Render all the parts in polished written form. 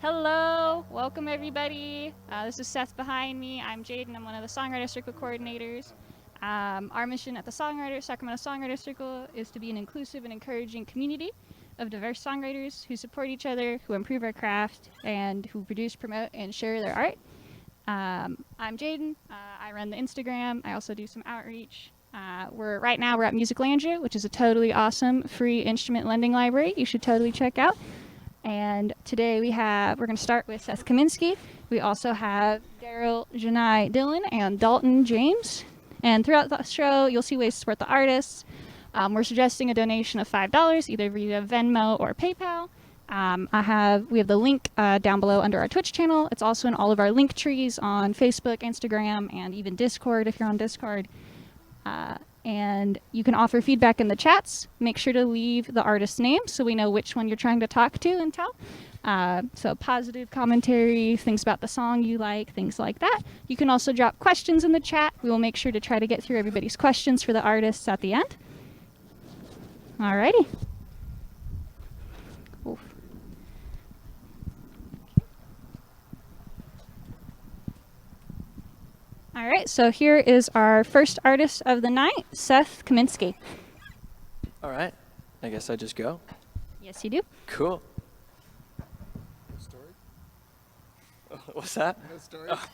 Hello, welcome everybody. This is Seth behind me. I'm Jaden. I'm one of the Songwriter Circle coordinators. Our mission at the Sacramento Songwriter Circle is to be an inclusive and encouraging community of diverse songwriters who support each other, who improve our craft, and who produce, promote, and share their art. I'm Jaden. I run the Instagram. I also do some outreach. Right now we're at Musiclandria, which is a totally awesome free instrument lending library you should totally check out. And today we're going to start with Seth Kaminsky. We also have Daryell Gheni Dillon and Dalton James. And throughout the show, you'll see ways to support the artists. We're suggesting a donation of $5, either via Venmo or PayPal. We have the link down below under our Twitch channel. It's also in all of our link trees on Facebook, Instagram, and even Discord if you're on Discord. And you can offer feedback in the chats. Make sure to leave the artist's name so we know which one you're trying to talk to and tell. So positive commentary, things about the song you like, things like that. You can also drop questions in the chat. We will make sure to try to get through everybody's questions for the artists at the end. Alrighty. Oof. All right, so here is our first artist of the night, Seth Kaminsky. All right, I guess I just go. Yes, you do. Cool. No story? What's that? No story? Oh.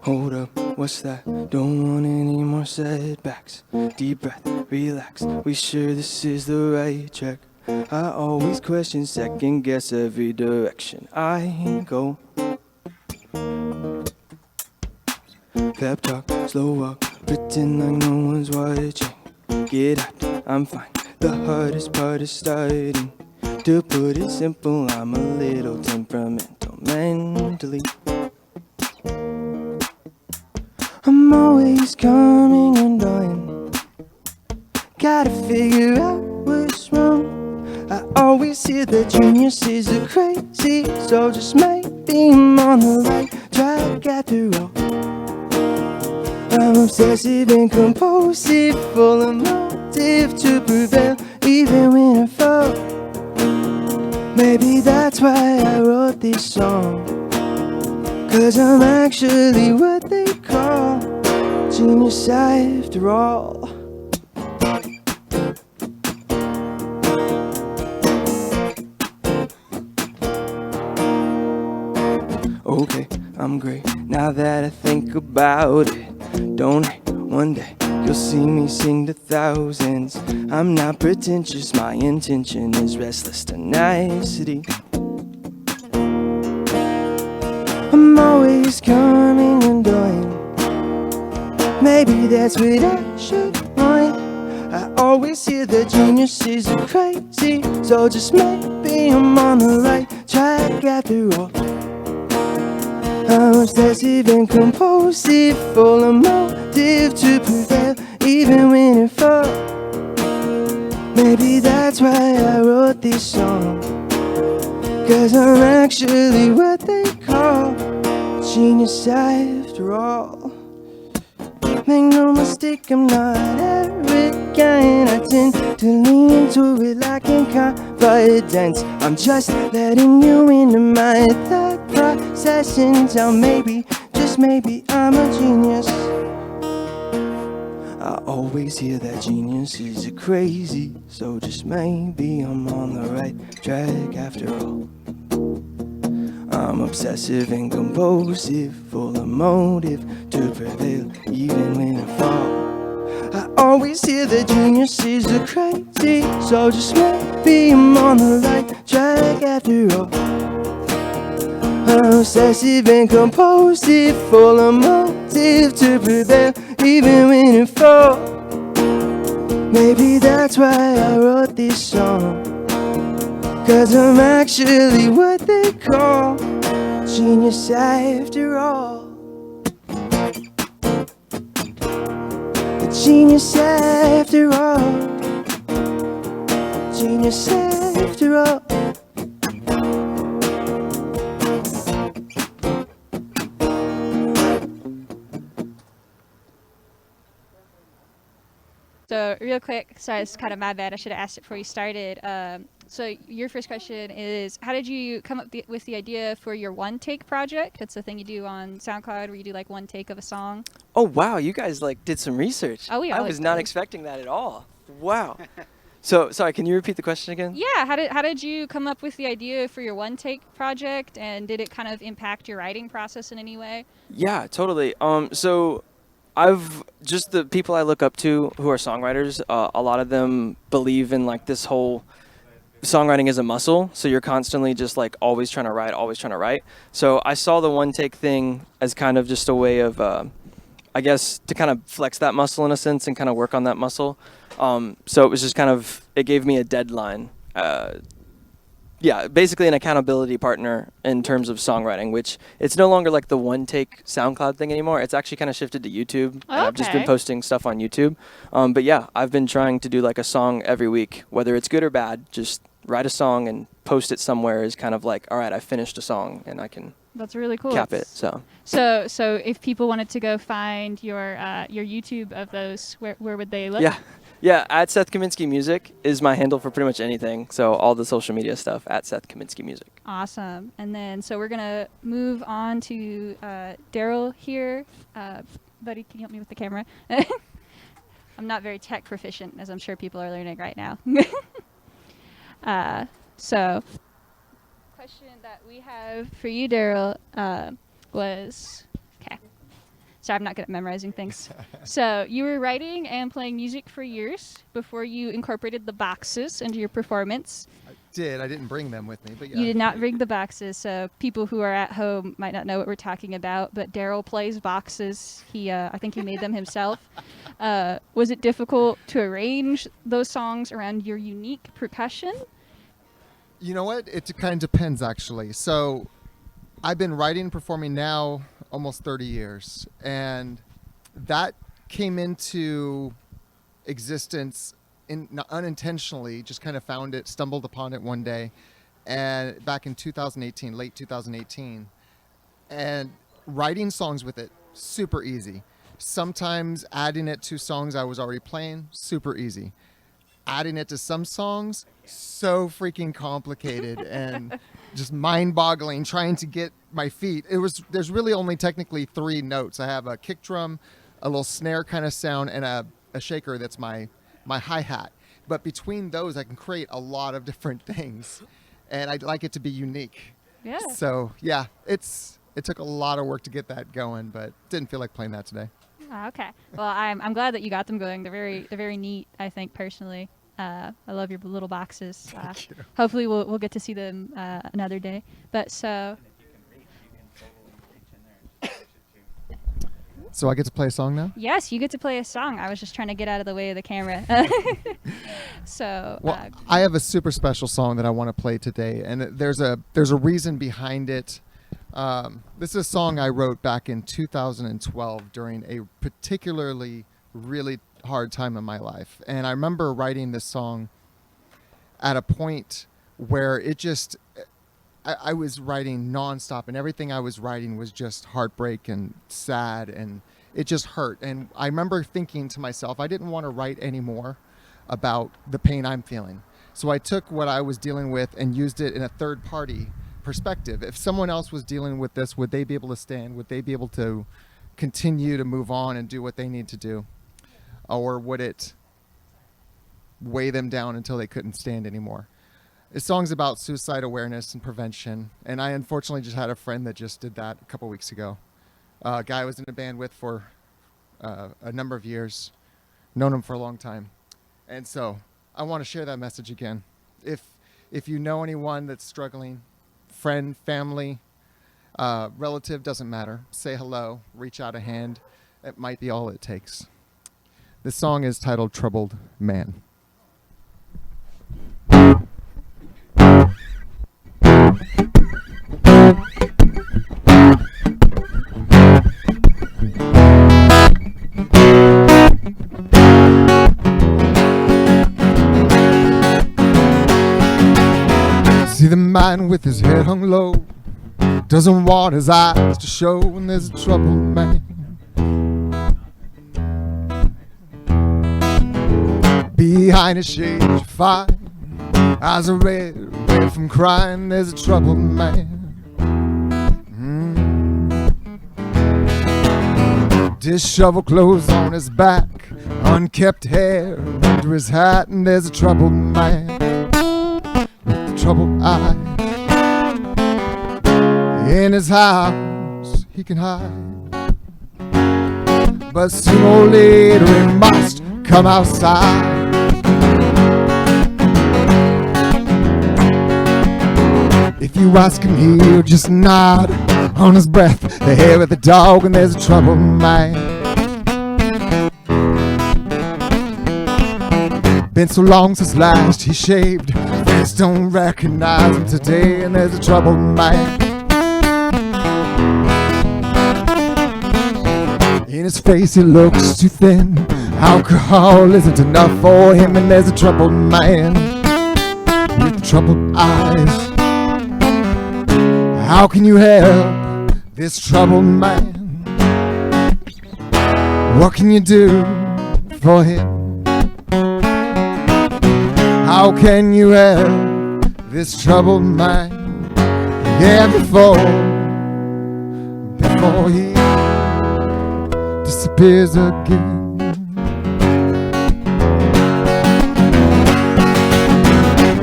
Hold up, what's that? Don't want any more setbacks. Deep breath, relax. We sure this is the right track? I always question, second guess every direction I go. Pep talk, slow walk, pretend like no one's watching. Get out, I'm fine. The hardest part is starting. To put it simple, I'm a little temperamental mentally. I'm always coming undone. Gotta figure out what's wrong. I always hear that geniuses are crazy, so just maybe I'm on the right track after all. I'm obsessive and compulsive, full of motive to prevail, even when I fall. Maybe that's why I wrote this song, 'cause I'm actually what they call genius after all. Okay, I'm great now that I think about it. Don't I? One day you'll see me sing to thousands. I'm not pretentious, my intention is restless tenacity. I'm always coming and going. Maybe that's what I should want. I always hear that geniuses are crazy, so just maybe I'm on the right track after all. I'm obsessive and compulsive, full of motive to prevail, even when I fall. Maybe that's why I wrote this song, 'cause I'm actually what they call genius after all. Make no mistake, I'm not arrogant. I tend to lean into it like in confidence. I'm just letting you into my thought process and tell maybe, just maybe, I'm a genius. always hear that geniuses are crazy, so just maybe I'm on the right track after all. I'm obsessive and compulsive, full of motive to prevail, even when I fall. I always hear that geniuses are crazy, so just maybe I'm on the right track after all. I'm obsessive and compulsive, full of motive to prevail, even when I fall. Maybe that's why I wrote this song, 'cause I'm actually what they call genius after all. A genius after all. Genius after all. So real quick, sorry, it's kind of my bad. I should have asked it before you started. So your first question is, how did you come up with the idea for your one take project? That's the thing you do on SoundCloud where you do like one take of a song. Oh wow, you guys like did some research. Oh, we I always was not do. expecting that at all. Wow. So sorry, can you repeat the question again? Yeah, how did you come up with the idea for your one take project, and did it kind of impact your writing process in any way? Yeah, totally. So I've just the people I look up to who are songwriters, a lot of them believe in like this whole songwriting is a muscle, so you're constantly just like always trying to write, always trying to write. So I saw the one take thing as kind of just a way of I guess to kind of flex that muscle in a sense and kind of work on that muscle. So it was just kind of, it gave me a deadline. Yeah, basically an accountability partner in terms of songwriting, which it's no longer like the one take SoundCloud thing anymore. It's actually kind of shifted to YouTube. And I've just been Okay. posting stuff on YouTube. But yeah, I've been trying to do like a song every week, whether it's good or bad. Just write a song and post it somewhere is kind of like, all right, I finished a song and I can That's really cool. cap it. So So if people wanted to go find your YouTube of those, where would they look? yeah, at Seth Kaminsky Music is my handle for pretty much anything. So all the social media stuff at Seth Kaminsky Music. Awesome. And then, so we're going to move on to Daryell here. Buddy, can you help me with the camera? I'm not very tech proficient, as I'm sure people are learning right now. So, question that we have for you, Daryell, was, okay. Sorry, I'm not good at memorizing things. So you were writing and playing music for years before you incorporated the boxes into your performance. I didn't bring them with me, but yeah. You did not bring the boxes, so people who are at home might not know what we're talking about, but Daryell plays boxes. I think he made them himself. Was it difficult to arrange those songs around your unique percussion? You know what? It kind of depends, actually. So I've been writing and performing now almost 30 years, and that came into existence unintentionally. Just kind of stumbled upon it one day, and back in 2018, late 2018, and writing songs with it, super easy. Sometimes adding it to songs I was already playing, super easy. Adding it to some songs, so freaking complicated and just mind-boggling, trying to get my feet. There's really only technically 3 notes. I have a kick drum, a little snare kind of sound, and a shaker that's my hi-hat. But between those, I can create a lot of different things, and I'd like it to be unique. Yeah. So yeah, it took a lot of work to get that going, but didn't feel like playing that today. Oh, okay. Well, I'm glad that you got them going. They're very neat, I think, personally. I love your little boxes. Thank you. Hopefully we'll get to see them another day. But so So I get to play a song now? yes, you get to play a song. I was just trying to get out of the way of the camera. So Well, I have a super special song that I want to play today, and there's a reason behind it. This is a song I wrote back in 2012 during a particularly really hard time in my life. And I remember writing this song at a point where I was writing nonstop, and everything I was writing was just heartbreak and sad, and it just hurt. And I remember thinking to myself, I didn't want to write anymore about the pain I'm feeling. So I took what I was dealing with and used it in a third party perspective. If someone else was dealing with this, would they be able to stand? Would they be able to continue to move on and do what they need to do? or would it weigh them down until they couldn't stand anymore? This song's about suicide awareness and prevention, and I unfortunately just had a friend that just did that a couple weeks ago. A guy I was in a band with for a number of years, known him for a long time. And so I want to share that message again. If you know anyone that's struggling, friend, family, relative, doesn't matter, say hello, reach out a hand. It might be all it takes. This song is titled Troubled Man. See the man with his head hung low, doesn't want his eyes to show when there's a troubled man. Behind his shade you find eyes are red from crying, there's a troubled man. Disheveled clothes on his back, unkept hair under his hat, and there's a troubled man with troubled eyes. In his house he can hide, but sooner or later he must come outside. If you ask him, he'll just nod on his breath, the hair of the dog, and there's a troubled man. Been so long since last he shaved, friends don't recognize him today, and there's a troubled man. In his face he looks too thin, alcohol isn't enough for him, and there's a troubled man with troubled eyes. How can you help this troubled man? What can you do for him? How can you help this troubled man? Yeah, before he disappears again.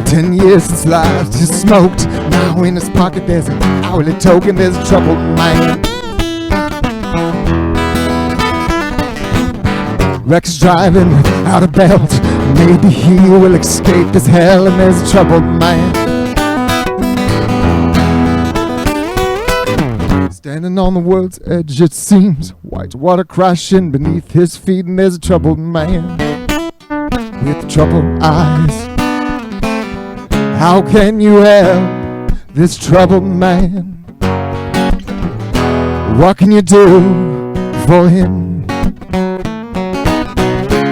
10 years since last he smoked. Now in his pocket there's an hourly token. There's a troubled man. Rex driving without a belt. Maybe he will escape this hell, and there's a troubled man. Standing on the world's edge it seems, white water crashing beneath his feet, and there's a troubled man with troubled eyes. How can you help this troubled man? What can you do for him?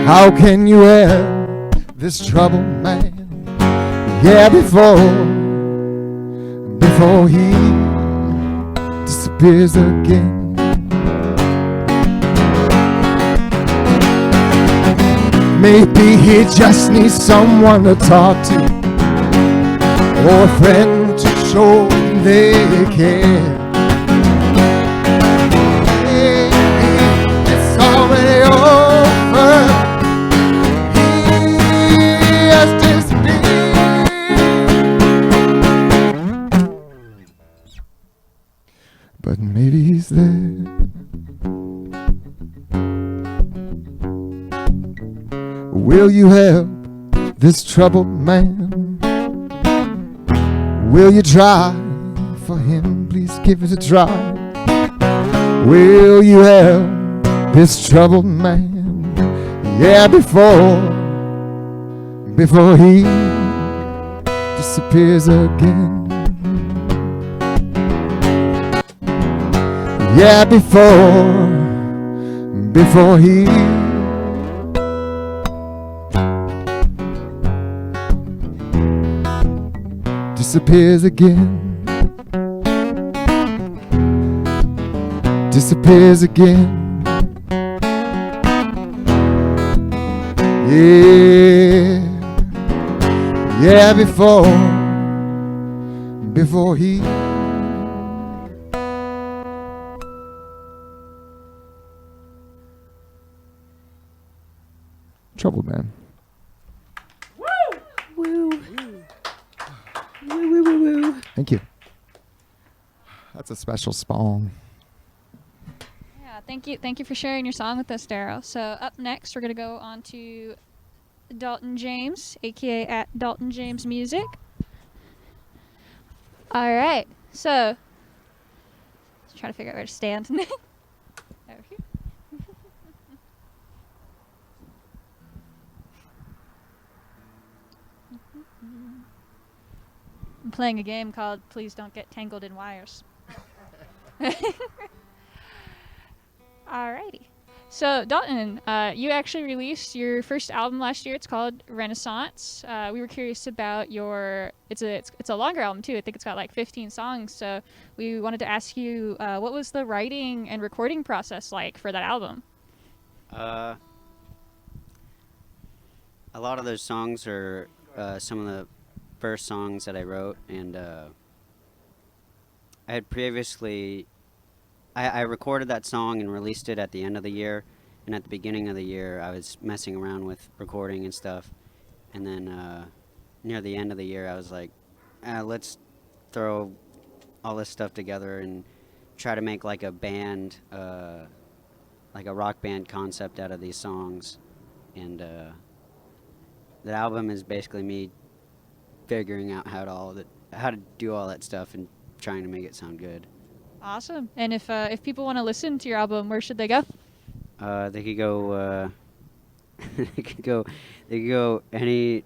How can you help this troubled man? Yeah, before he disappears again. Maybe he just needs someone to talk to, or a friend to show they care. Maybe it's already over. He has disappeared. But maybe he's there. Will you help this troubled man? Will you try for him? Please give it a try. Will you help this troubled man? Yeah, before he disappears again. Yeah, before he disappears again. Disappears again. Yeah, before he Trouble Man. Woo! Woo, woo, woo, woo. Thank you. That's a special song. Yeah, thank you for sharing your song with us, Daryell. So up next, we're gonna go on to Dalton James, aka at Dalton James Music. All right, so let's try to figure out where to stand. Over here. I'm playing a game called Please Don't Get Tangled in Wires. Alrighty. So Dalton, you actually released your first album last year. It's called Renaissance. We were curious about your. It's a longer album too. I think it's got like 15 songs. So we wanted to ask you, what was the writing and recording process like for that album? A lot of those songs are some of the first songs that I wrote, and I had previously. I recorded that song and released it at the end of the year, and at the beginning of the year I was messing around with recording and stuff, and then near the end of the year I was like, let's throw all this stuff together and try to make like a band, like a rock band concept out of these songs. And the album is basically me figuring out how to do all that stuff and trying to make it sound good. Awesome. And if people want to listen to your album, where should they go? They could go. They could go any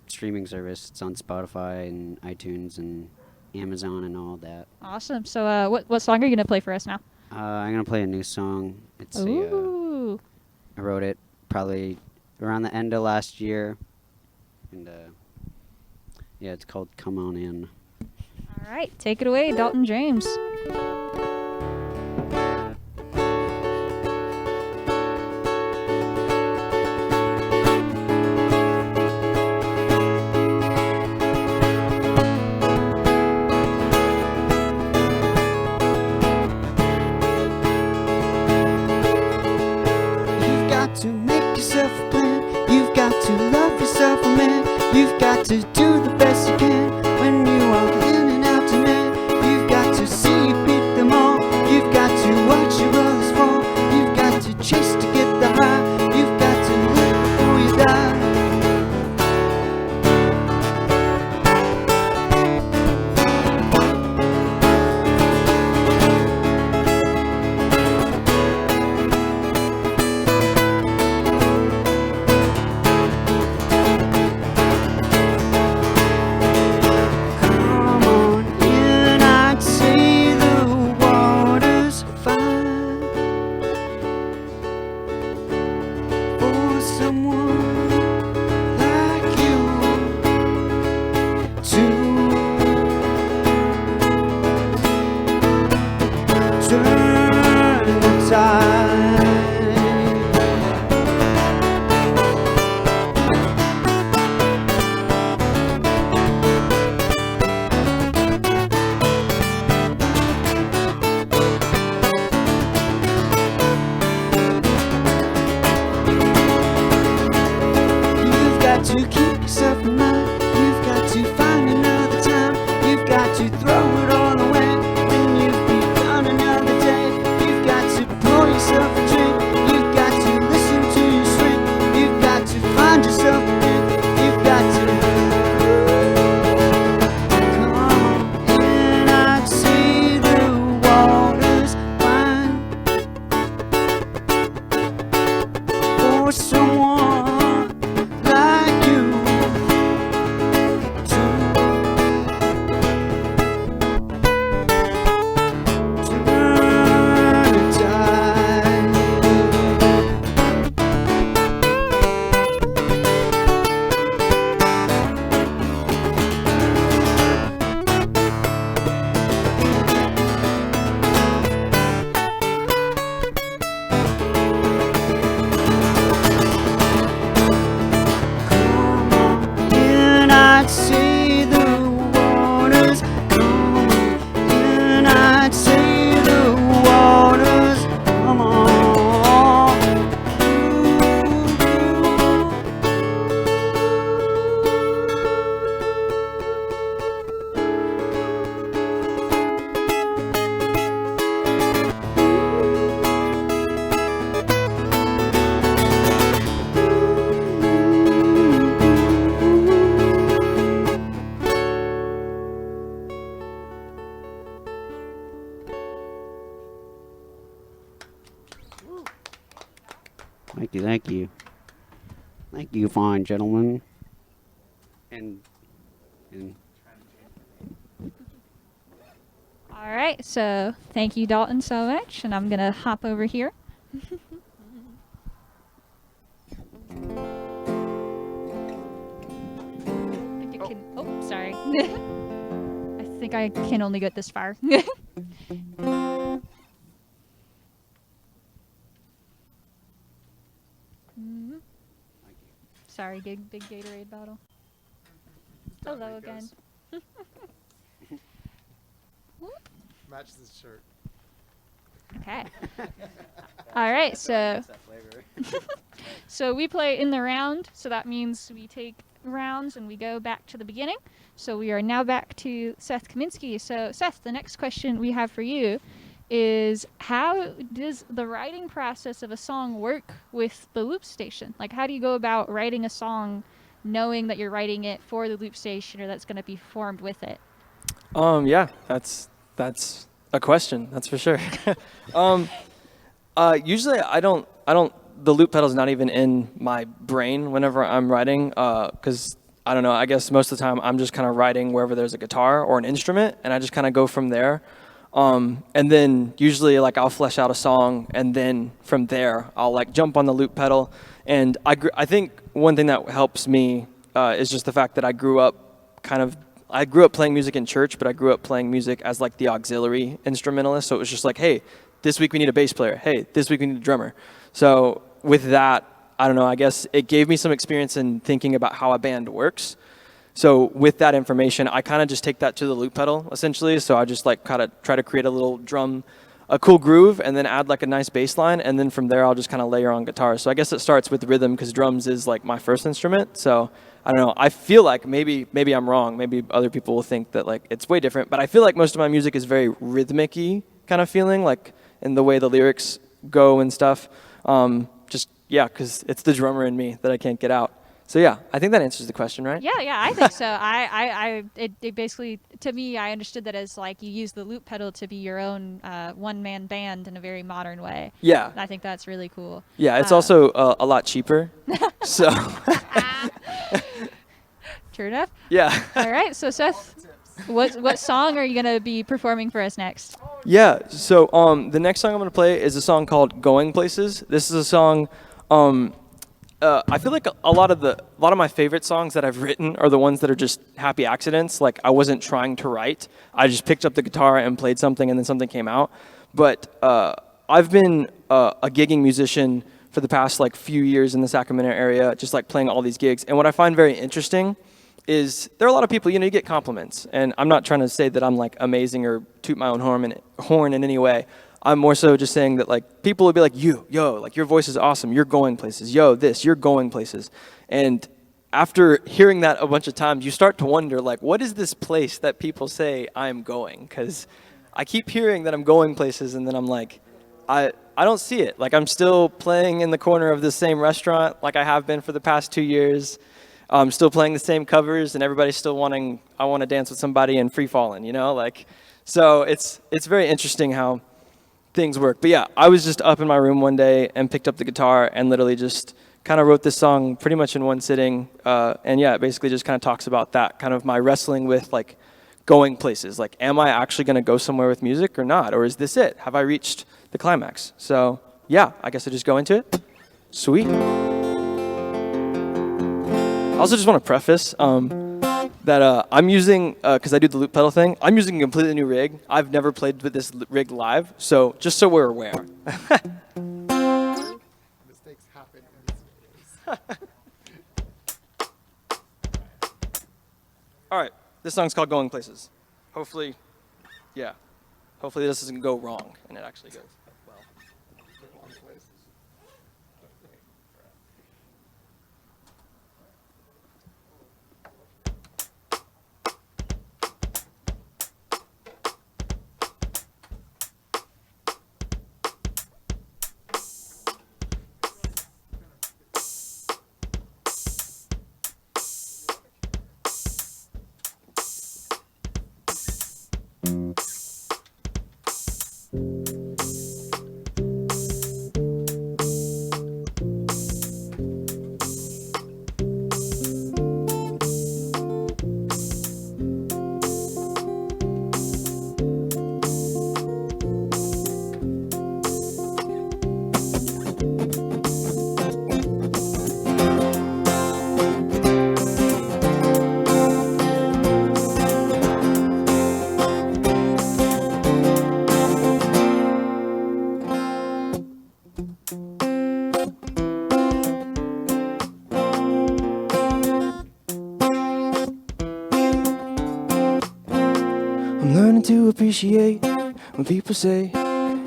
streaming service. It's on Spotify and iTunes and Amazon and all that. Awesome. So what song are you gonna play for us now? I'm gonna play a new song. It's Ooh. I wrote it probably around the end of last year, and yeah, it's called "Come On In." All right, take it away, Dalton James. You've got to make yourself a plan. You've got to love yourself a man. You've got to do the best you can when you are in and out tonight. You've got to see you beat them all. You've got to watch your others fall. You've got to chase to get the high. You've got to live before you die. Come on in, I'd say the water's fine for someone like you to turn the tide. You've got to keep yourself in mind. You've got to find another time. You've got to throw it all away when you've begun another day. You've got to pour yourself a drink. You've got to listen to your swing. You've got to find yourself again. You've got to come on in. I'd say the water's fine for someone like you to turn the tide. Thank you, thank you. Thank you, fine gentlemen. And All right, so thank you, Dalton, so much, and I'm gonna hop over here. Think you can. Oh, sorry. I think I can only get this far. Mhm. Sorry, big Gatorade bottle. Hello again. Matches his shirt. Okay. All right, so we play in the round, so that means we take rounds and we go back to the beginning. So we are now back to Seth Kaminsky. So Seth, the next question we have for you is, how does the writing process of a song work with the loop station? Like, how do you go about writing a song knowing that you're writing it for the loop station or that's going to be formed with it? Yeah, that's a question, that's for sure. Usually I don't, the loop pedal's not even in my brain whenever I'm writing, because I don't know, I guess most of the time I'm just kind of writing wherever there's a guitar or an instrument, and I just kind of go from there. And then usually like I'll flesh out a song, and then from there I'll like jump on the loop pedal. And I think one thing that helps me is just the fact that I grew up playing music in church, but I grew up playing music as like the auxiliary instrumentalist. So it was just like, hey, this week we need a bass player. Hey, this week we need a drummer. So with that, I don't know, I guess it gave me some experience in thinking about how a band works. So with that information, I kind of just take that to the loop pedal, essentially. So I just like kind of try to create a little drum, a cool groove, and then add like a nice bass line. And then from there, I'll just kind of layer on guitar. So I guess it starts with rhythm because drums is like my first instrument. So I don't know. I feel like maybe I'm wrong. Maybe other people will think that like it's way different. But I feel like most of my music is very rhythmic-y kind of feeling, like in the way the lyrics go and stuff. Yeah, because it's the drummer in me that I can't get out. So yeah, I think that answers the question, right? Yeah, I think so. It basically, to me, I understood that as like you use the loop pedal to be your own one-man band in a very modern way. Yeah. And I think that's really cool. Yeah, it's also a lot cheaper. So. True enough. Yeah. All right, so Seth, what song are you gonna be performing for us next? Yeah. So the next song I'm gonna play is a song called "Going Places." This is a song. I feel like a lot of my favorite songs that I've written are the ones that are just happy accidents. Like I wasn't trying to write. I just picked up the guitar and played something, and then something came out. But I've been a gigging musician for the past like few years in the Sacramento area, just like playing all these gigs. And what I find very interesting is there are a lot of people, you get compliments. And I'm not trying to say that I'm like amazing or toot my own horn in any way. I'm more so just saying that like people will be like, yo, like your voice is awesome. You're going places. Yo, you're going places. And after hearing that a bunch of times, you start to wonder like, what is this place that people say I'm going? Because I keep hearing that I'm going places, and then I'm like, I don't see it. Like I'm still playing in the corner of the same restaurant like I have been for the past 2 years. I'm still playing the same covers, and everybody's still wanting, I want to dance with somebody and free falling, like, so it's very interesting how things work. But yeah, I was just up in my room one day and picked up the guitar and literally just kind of wrote this song pretty much in one sitting. And yeah, it basically just kind of talks about that, kind of my wrestling with like going places. Like, am I actually going to go somewhere with music or not? Or is this it? Have I reached the climax? So yeah, I guess I just go into it. Sweet. I also just want to preface that I'm using, because I do the loop pedal thing, I'm using a completely new rig. I've never played with this rig live, so just so we're aware. Mistakes happen in this case. All right, this song's called Going Places. Hopefully this doesn't go wrong, and it actually goes well. appreciate when people say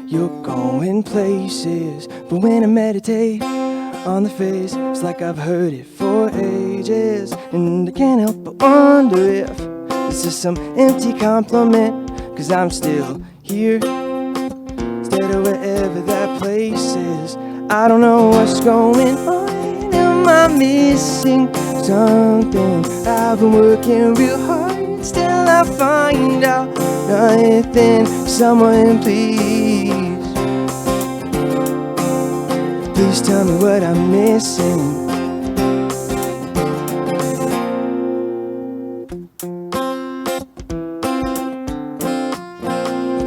you're going places. But when I meditate on the face, it's like I've heard it for ages. And I can't help but wonder if this is some empty compliment, 'cause I'm still here instead of wherever that place is. I don't know what's going on. Am I missing something? I've been working real hard, still I find out nothing. Someone please, please tell me what I'm missing.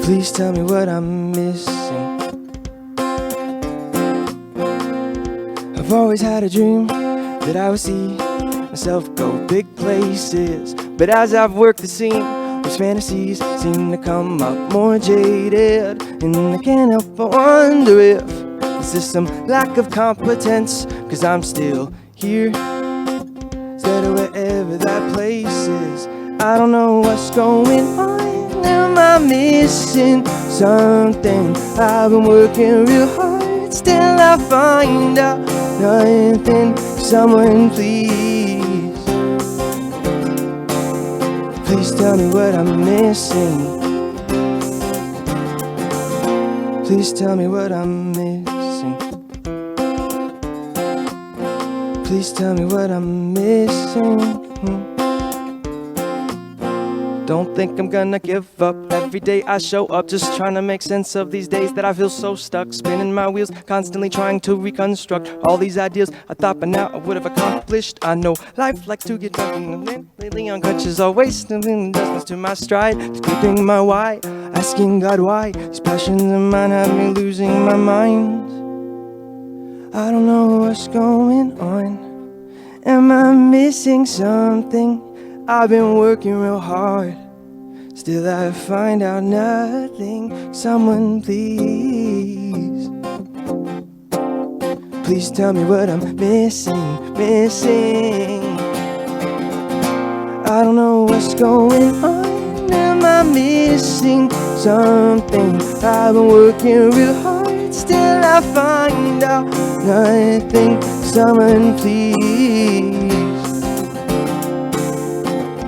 Please tell me what I'm missing. I've always had a dream that I would see myself go big places, but as I've worked the scene, those fantasies seem to come up more jaded. And I can't help but wonder if this is some lack of competence, 'cause I'm still here instead of wherever that place is. I don't know what's going on. Am I missing something? I've been working real hard, still I find out nothing. Someone please, please tell me what I'm missing. Please tell me what I'm missing. Please tell me what I'm missing. Don't think I'm gonna give up. Every day I show up, just trying to make sense of these days that I feel so stuck, spinning my wheels, constantly trying to reconstruct all these ideas I thought by now I would have accomplished. I know life likes to get done, lately on crutches, always distance to my stride, keeping my why, asking God why these passions of mine have me losing my mind. I don't know what's going on. Am I missing something? I've been working real hard, still I find out nothing. Someone please, please tell me what I'm missing. I don't know what's going on. Am I missing something? I've been working real hard, still I find out nothing. Someone please,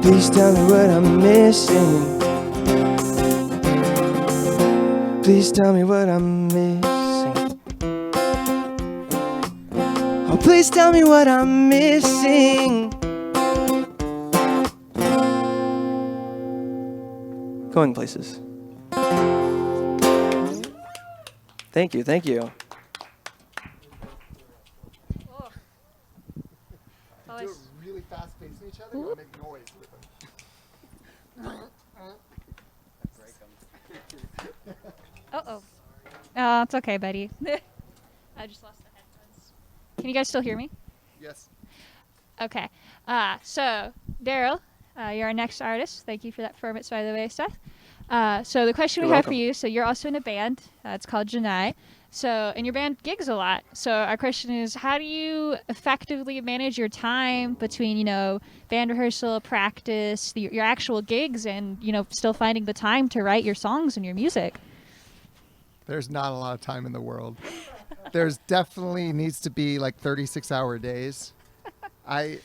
please tell me what I'm missing. Please tell me what I'm missing. Oh, please tell me what I'm missing. Going places. Thank you, thank you. Do it really fast facing each other, you make noise with them. Oh, it's okay, buddy. I just lost the headphones. Can you guys still hear me? Yes. Okay. So, Daryell, you're our next artist. Thank you for that performance, by the way, Seth. So the question we You're have welcome. for you, so you're also in a band. It's called Janai. So, and your band gigs a lot. So our question is, how do you effectively manage your time between, band rehearsal, practice, your actual gigs, and, still finding the time to write your songs and your music? There's not a lot of time in the world. There's definitely needs to be like 36-hour days. I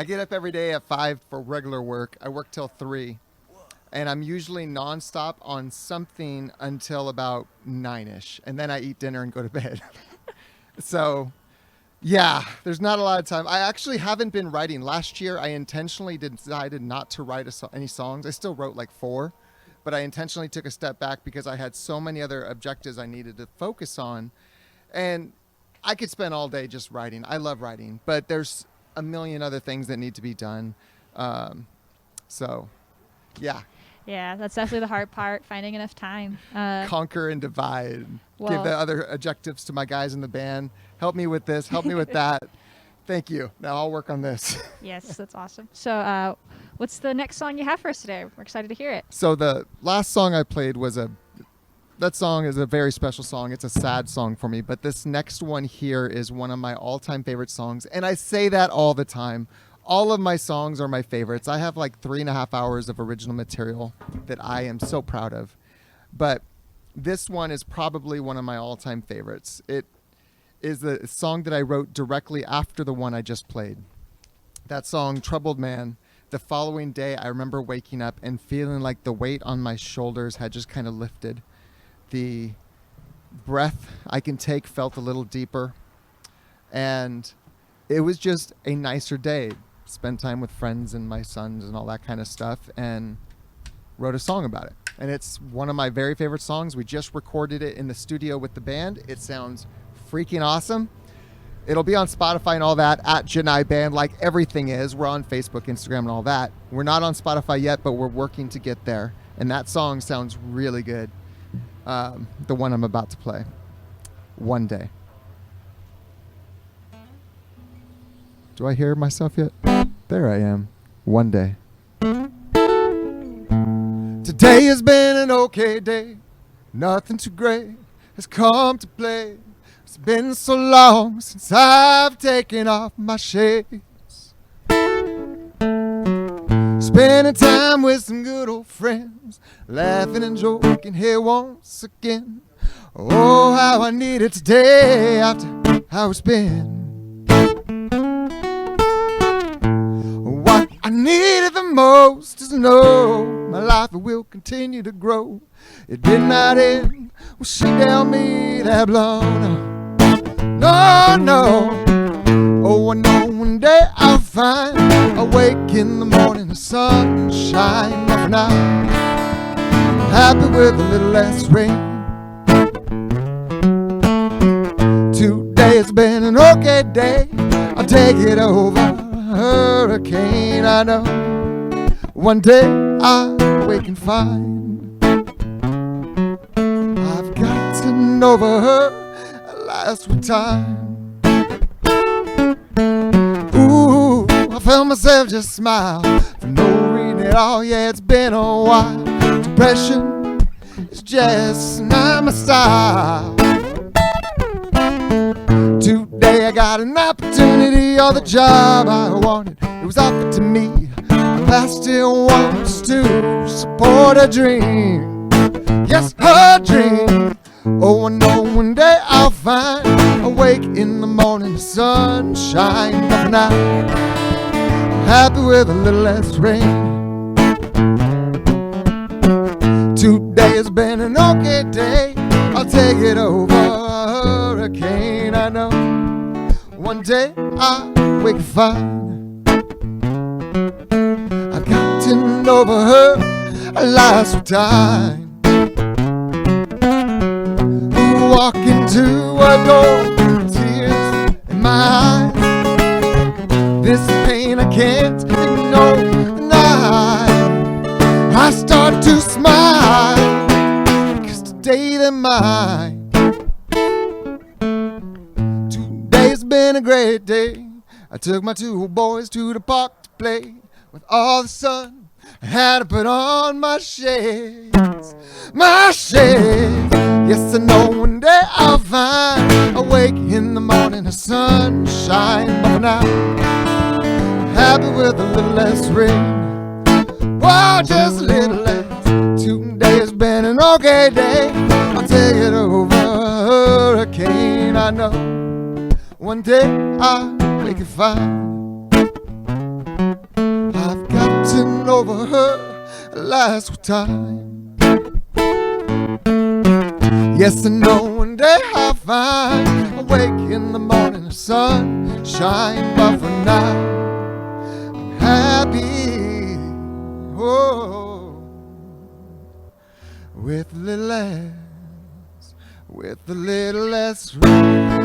get up every day at 5 for regular work. I work till 3. And I'm usually nonstop on something until about 9-ish. And then I eat dinner and go to bed. So, yeah, there's not a lot of time. I actually haven't been writing. Last year, I intentionally decided not to write any songs. I still wrote like 4. But I intentionally took a step back because I had so many other objectives I needed to focus on. And I could spend all day just writing. I love writing. But there's a million other things that need to be done. So, yeah. Yeah, that's definitely the hard part, finding enough time. Conquer and divide. Well- Give the other objectives to my guys in the band. Help me with this. Help me with that. Thank you. Now I'll work on this. Yes, that's awesome. So what's the next song you have for us today? We're excited to hear it. So the last song I played was that song is a very special song. It's a sad song for me. But this next one here is one of my all-time favorite songs. And I say that all the time. all of my songs are my favorites. I have like 3.5 hours of original material that I am so proud of. But this one is probably one of my all-time favorites. It is the song that I wrote directly after the one I just played. That song, Troubled Man. The following day, I remember waking up and feeling like the weight on my shoulders had just kind of lifted. The breath I can take felt a little deeper. And it was just a nicer day. Spent time with friends and my sons and all that kind of stuff, and wrote a song about it. And it's one of my very favorite songs. We just recorded it in the studio with the band. It sounds freaking awesome. It'll be on Spotify and all that at Janai Band, like everything is. We're on Facebook, Instagram, and all that. We're not on Spotify yet, but we're working to get there. And that song sounds really good. The one I'm about to play. One Day. Do I hear myself yet? There I am. One day. Today has been an okay day. Nothing too great has come to play. It's been so long since I've taken off my shades. Spending time with some good old friends, laughing and joking here once again. Oh, how I need it today after how it's been. What I needed the most is to know my life will continue to grow. It did not end when she dealt me that blow. No, no. Oh, I know one day I'll find a wake in the morning, the sunshine of an eye. Happy with a little less rain. Today has been an okay day. I'll take it over a hurricane. I know one day I'll wake and find I've gotten over her last with time. Ooh, I felt myself just smile for no reason at all. Yeah, it's been a while. Depression is just not my style. Today I got an opportunity, or the job I wanted, it was offered to me. My past still wants to support a dream. Yes, her dream. Oh, I know one day I'll find a wake in the morning, the sunshine of the night. Happy with a little less rain. Today has been an okay day. I'll take it over a hurricane. I know one day I'll wake and find I've gotten over her last time. Walk into a door, tears in my eyes. This pain I can't ignore, and I start to smile, 'cause today they're mine. Today's been a great day. I took my 2 boys to the park to play with all the sun. I had to put on my shades, my shades. Yes, I know one day I'll find a wake in the morning, the sunshine of the night. Happy with a little less rain. Wow, just a little less. Today has been an okay day. I'll take it over a hurricane. I know one day I'll wake and find I've gotten over her last time. Yes, I know one day I'll find a wake in the morning, the sun shine, but for now I'm happy, oh, with a little less rain.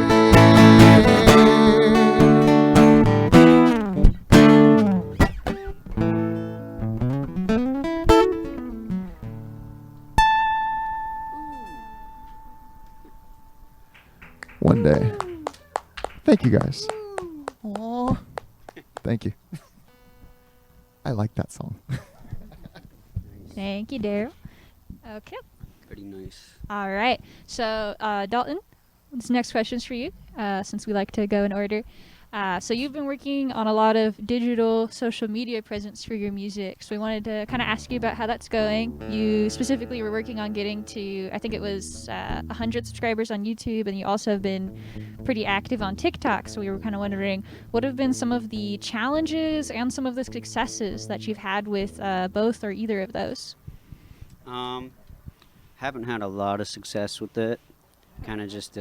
One day. Thank you guys. Aww. Thank you. I like that song. Thank you, Daryl. Okay. Pretty nice. All right. So, Dalton, this next question's for you, since we like to go in order. So you've been working on a lot of digital social media presence for your music. So we wanted to kind of ask you about how that's going. You specifically were working on getting to, I think it was 100 subscribers on YouTube, and you also have been pretty active on TikTok. So we were kind of wondering what have been some of the challenges and some of the successes that you've had with both or either of those. Haven't had a lot of success with it. Kind of just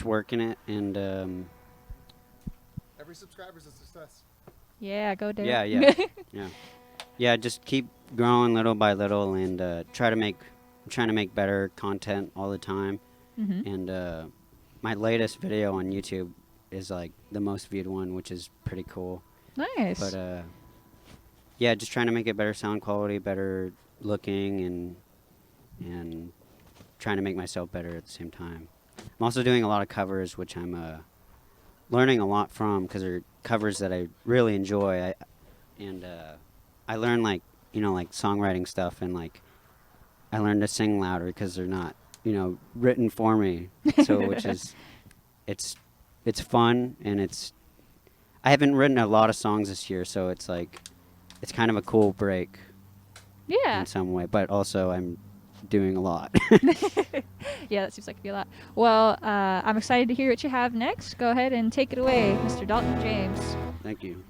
working it, and Every subscriber's a success. Yeah, go Daryell. yeah. Just keep growing little by little, and trying to make better content all the time. Mm-hmm. And my latest video on YouTube is like the most viewed one, which is pretty cool. Nice. But yeah, just trying to make it better sound quality, better looking, and trying to make myself better at the same time. I'm also doing a lot of covers, which I'm learning a lot from, because they're covers that I really enjoy. I learn like songwriting stuff, and like I learn to sing louder because they're not written for me. So which is it's fun, and I haven't written a lot of songs this year, so it's like it's kind of a cool break. Yeah. In some way, but also I'm doing a lot. Yeah, that seems like it'd be a lot. Well, I'm excited to hear what you have next. Go ahead and take it away, Mr. Dalton James. Thank you.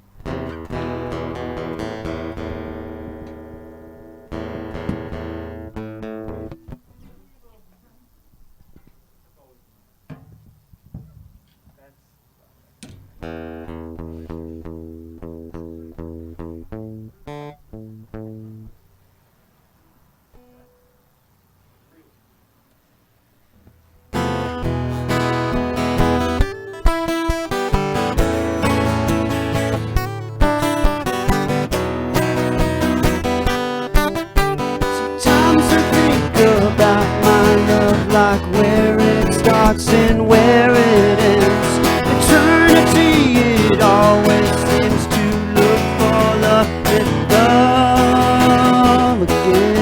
Like where it starts and where it ends. Eternity, it always seems to look for love and love again.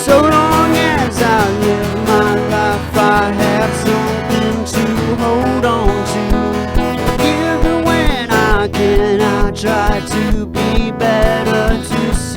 So long as I live my life, I have something to hold on to. Even when I can, I try to be better to see.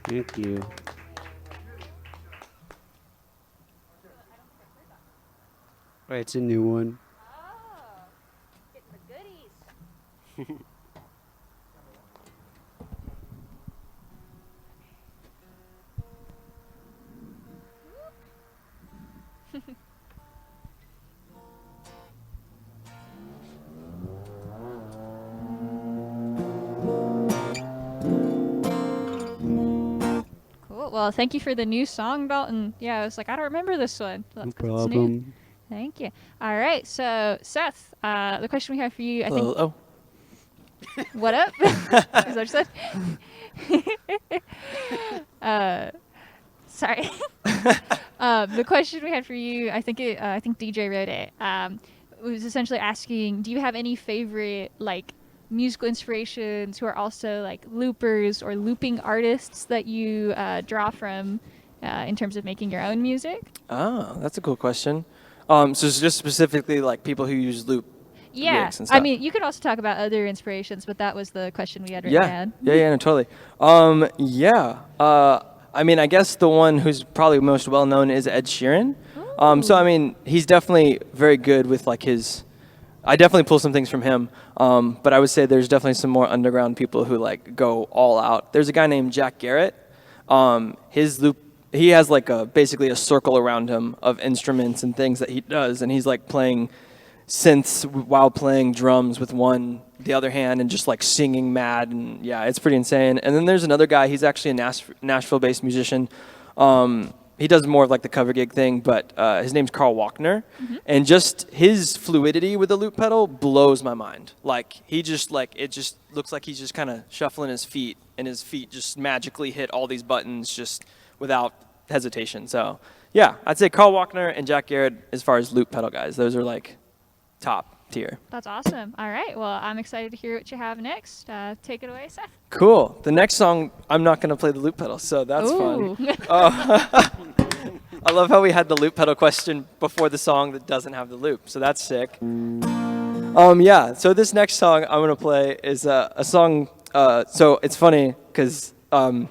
Thank you. Right, it's a new one. Oh, getting the goodies. Cool. Well, thank you for the new song, Dalton. Yeah, I was like, I don't remember this one. No It's new. problem. Thank you. All right. So, Seth, the question we have for you, I think. Hello. What up? Is that what you said? Sorry. The question we had for you, I think DJ wrote it. Was essentially asking, do you have any favorite like musical inspirations who are also like loopers or looping artists that you draw from in terms of making your own music? Oh, that's a cool question. So it's just specifically like people who use loop Yeah, rigs and stuff. I mean, you could also talk about other inspirations, but that was the question we had written down. No, totally. I mean, I guess the one who's probably most well known is Ed Sheeran. So I mean, he's definitely very good with like his. I definitely pull some things from him, but I would say there's definitely some more underground people who like go all out. There's a guy named Jack Garrett. His loop. He has like basically a circle around him of instruments and things that he does, and he's like playing synths while playing drums with the other hand, and just like singing mad, and yeah, it's pretty insane. And then there's another guy. He's actually a Nashville-based musician. He does more of like the cover gig thing, but his name's Carl Walkner, and just his fluidity with the loop pedal blows my mind. Like he just like it just looks like he's just kind of shuffling his feet, and his feet just magically hit all these buttons just without hesitation. So yeah, I'd say Carl Walkner and Jack Garrett as far as loop pedal guys. Those are like top tier. That's awesome. All right. Well, I'm excited to hear what you have next. Take it away, Seth. Cool. The next song, I'm not going to play the loop pedal, so that's fun. I love how we had the loop pedal question before the song that doesn't have the loop, so that's sick. Yeah, so this next song I'm going to play is a song, so it's funny because, oh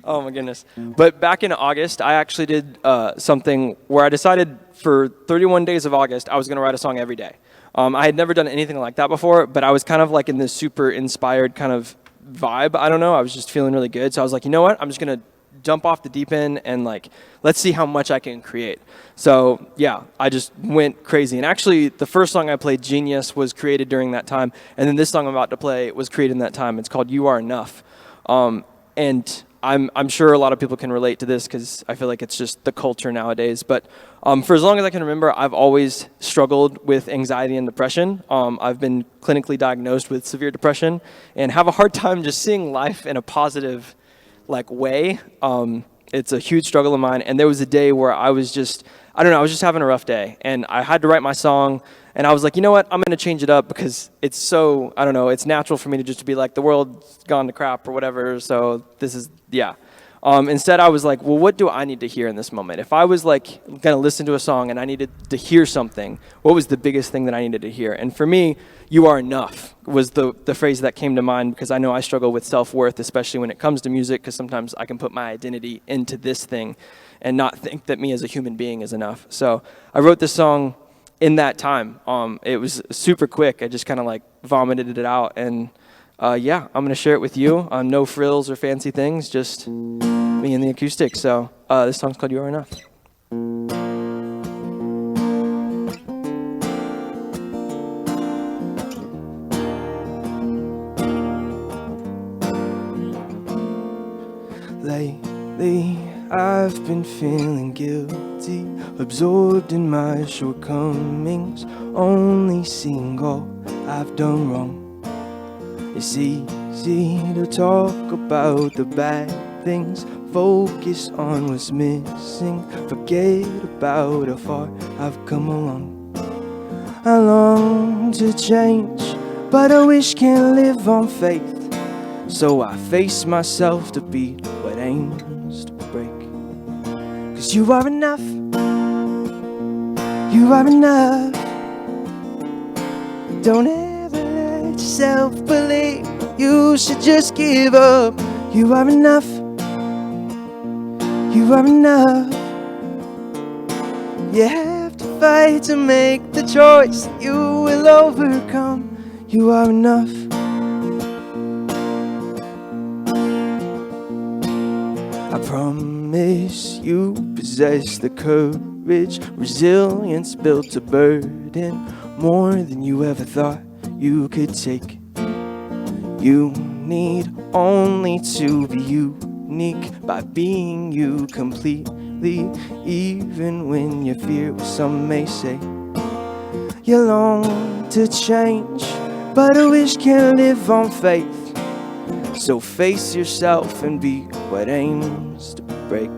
my goodness. But back in August, I actually did something where I decided for 31 days of August, I was going to write a song every day. I had never done anything like that before, but I was kind of like in this super inspired kind of vibe. I don't know. I was just feeling really good. So I was like, you know what? I'm just going to jump off the deep end and like, let's see how much I can create. So yeah, I just went crazy. And actually the first song I played, Genius, was created during that time. And then this song I'm about to play was created in that time. It's called You Are Enough. And I'm sure a lot of people can relate to this because I feel like it's just the culture nowadays. But for as long as I can remember, I've always struggled with anxiety and depression. I've been clinically diagnosed with severe depression and have a hard time just seeing life in a positive like way. It's a huge struggle of mine. And there was a day where I was just having a rough day. And I had to write my song. And I was like, you know what? I'm going to change it up because it's so, I don't know, it's natural for me to just to be like, the world's gone to crap or whatever. So this is, yeah. Instead, I was like, well, what do I need to hear in this moment? If I was like going to listen to a song and I needed to hear something, what was the biggest thing that I needed to hear? And for me, You Are Enough was the phrase that came to mind because I know I struggle with self-worth, especially when it comes to music, because sometimes I can put my identity into this thing and not think that me as a human being is enough. So I wrote this song in that time. It was super quick. I just kind of like vomited it out. And yeah, I'm going to share it with you. No frills or fancy things, just me and the acoustic. So this song's called You Are Enough. Lately, I've been feeling guilty, absorbed in my shortcomings, only seeing all I've done wrong. It's easy to talk about the bad things, focus on what's missing, forget about how far I've come along. I long to change, but I wish can't live on faith, so I face myself to beat what aims to break. 'Cause you are enough, you are enough. Don't ever let yourself believe you should just give up. You are enough, you are enough. You have to fight to make the choice. You will overcome. You are enough. I promise you possess the courage, resilience built to burden more than you ever thought you could take. You need only to be unique by being you completely, even when you fear what some may say. You long to change, but a wish can't live on faith. So face yourself and be what aims to break.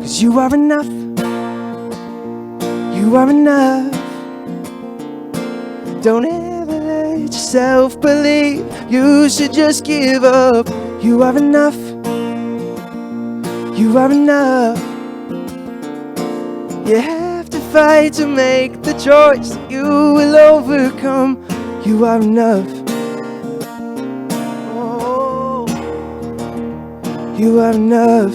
'Cause you are enough. You are enough. Don't ever let yourself believe you should just give up. You are enough. You are enough. You have to fight to make the choice. You will overcome. You are enough. Oh, you are enough.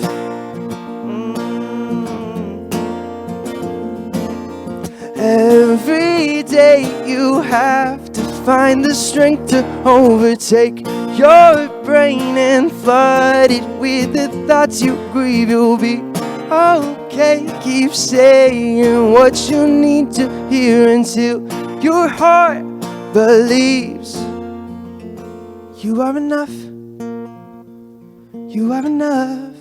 Every day you have to find the strength to overtake your brain and flood it with the thoughts you grieve. You'll be okay. Keep saying what you need to hear until your heart believes. You are enough. You are enough.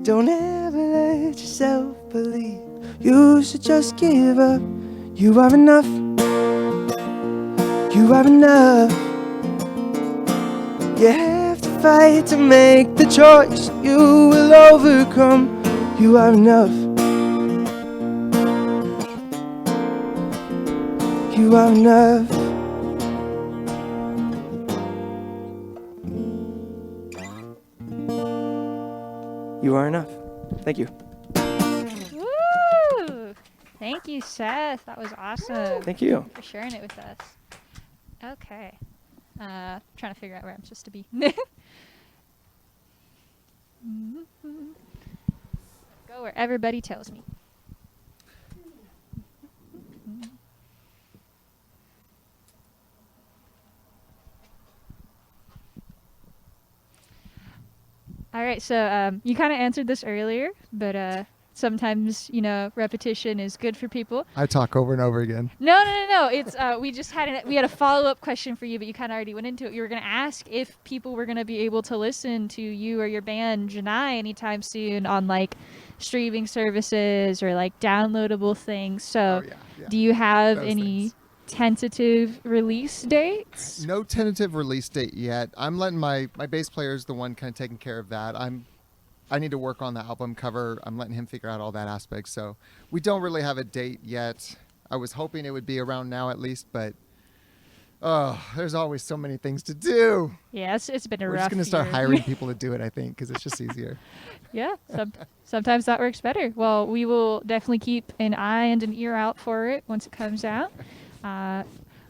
Don't ever let yourself believe you should just give up. You are enough. You are enough. You have to fight to make the choice. You will overcome. You are enough. You are enough. You are enough. Thank you. Woo! Thank you, Seth. That was awesome. Thank you. For sharing it with us. Okay. Trying to figure out where I'm supposed to be. Go where everybody tells me. All right, so you kind of answered this earlier, but sometimes, you know, repetition is good for people. I talk over and over again. No. It's we just had a follow-up question for you, but you kind of already went into it. You were going to ask if people were going to be able to listen to you or your band Janai anytime soon on like streaming services or like downloadable things. So, do you have Those any things. tentative release dates? No tentative release date yet. I'm letting my bass player is the one kind of taking care of that. I need to work on the album cover. I'm letting him figure out all that aspect. So we don't really have a date yet. I was hoping it would be around now at least, but there's always so many things to do. Yeah, it's been a We're rough just going to start year. hiring people to do it, I think, because it's just easier. Yeah, sometimes that works better. Well, we will definitely keep an eye and an ear out for it once it comes out.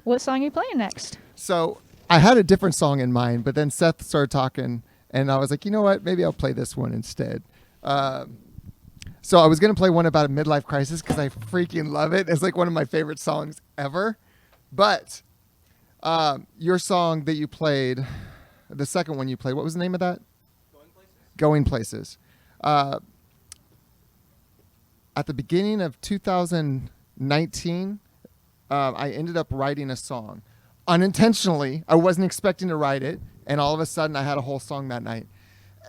What song are you playing next? So I had a different song in mind, but then Seth started talking, and I was like, you know what? Maybe I'll play this one instead. So I was going to play one about a midlife crisis because I freaking love it. It's like one of my favorite songs ever. But your song that you played, the second one you played, what was the name of that? Going Places. At the beginning of 2019, I ended up writing a song. Unintentionally, I wasn't expecting to write it, and all of a sudden I had a whole song that night.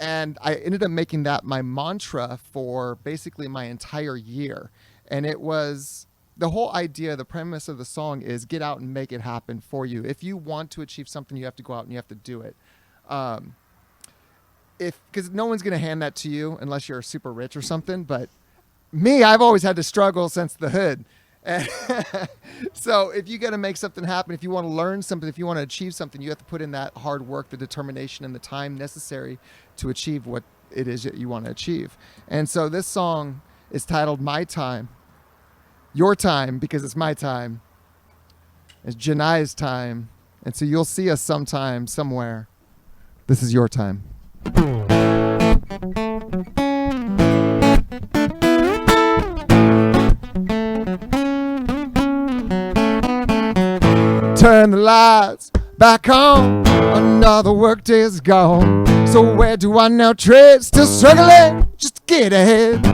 And I ended up making that my mantra for basically my entire year. And it was the whole idea, the premise of the song is get out and make it happen for you. If you want to achieve something, you have to go out and you have to do it. Because no one's going to hand that to you unless you're super rich or something. But me, I've always had to struggle since the hood. So if you got to make something happen, if you want to learn something, if you want to achieve something, you have to put in that hard work, the determination, and the time necessary to achieve what it is that you want to achieve. And so this song is titled My Time. Your time, because it's my time. It's Janai's time. And so you'll see us sometime, somewhere. This is your time. turn the lights back on. Another work day is gone. So where do I now tread? Still struggling just to get ahead.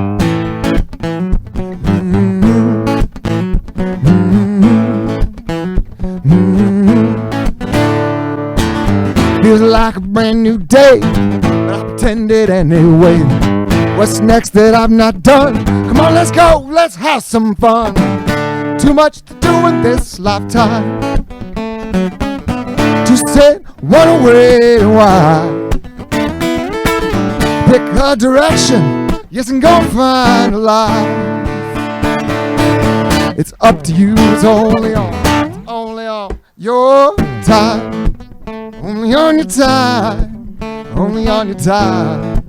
Feels like a brand new day, but I pretended anyway. What's next that I've not done? Come on, let's go, let's have some fun. Too much to do in this lifetime to sit, one way wide. Pick a direction, yes, and go find a life. It's up to you, it's only on your time. Only on your time, only on your time.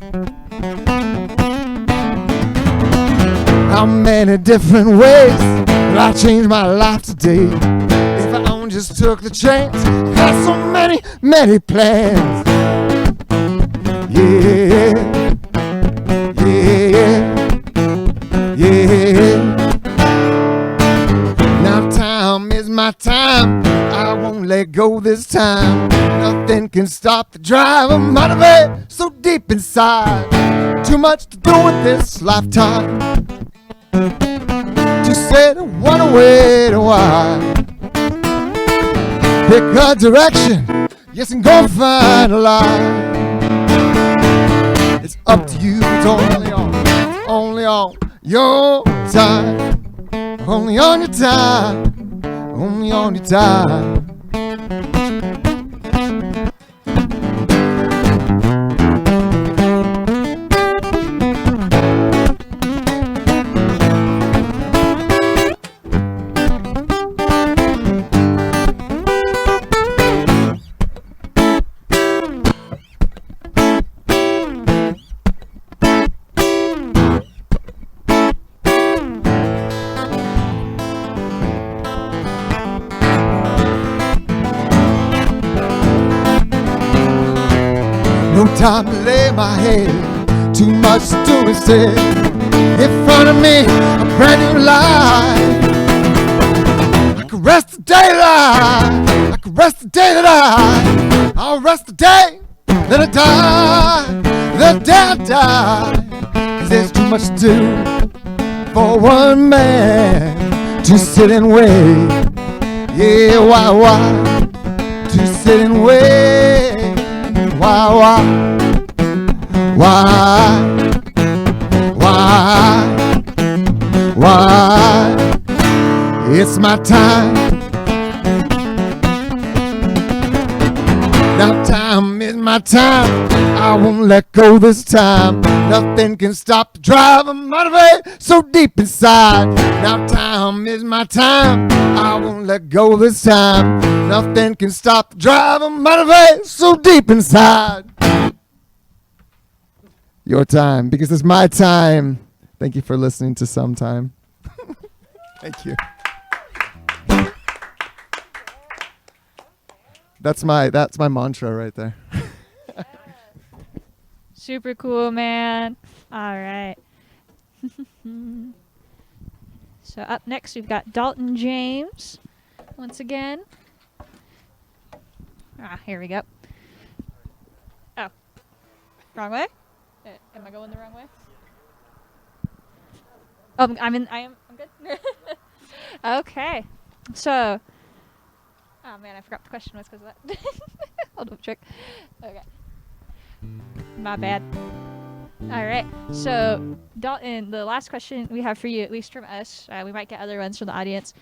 How many different ways will I change my life today? If I only just took the chance, I got so many, many plans. Yeah, yeah, yeah. Now time is my time, I won't let go this time. Nothing can stop the drive, I'm out of it, so deep inside. Too much to do with this lifetime to sit and wonder where to why. Pick a direction, yes, and go find a life. It's up to you, it's only on your time. Only on your time, only on your time. No time to lay my head, too much to do instead. In front of me, a brand new life. I could rest the day that I could rest the day that I'll rest the day that I die, the day I die. 'Cause there's too much to do for one man to sit and wait. Yeah, why, to sit and wait. Why, it's my time. Now time is my time, I won't let go this time. Nothing can stop the drive, I'm out of it, so deep inside. Now time is my time, I won't let go this time. Nothing can stop the drive, I'm out of it, so deep inside. Your time, because it's my time. Thank you for listening to Sometime. Thank you. That's my mantra right there. Super cool, man. All right. So up next, we've got Dalton James. Once again. Here we go. Oh, wrong way? Am I going the wrong way? Oh, I'm good. Okay. So, oh man, I forgot the question was because of that. Hold up, trick. Okay. My bad. All right. So, Dalton, the last question we have for you, at least from us, we might get other ones from the audience.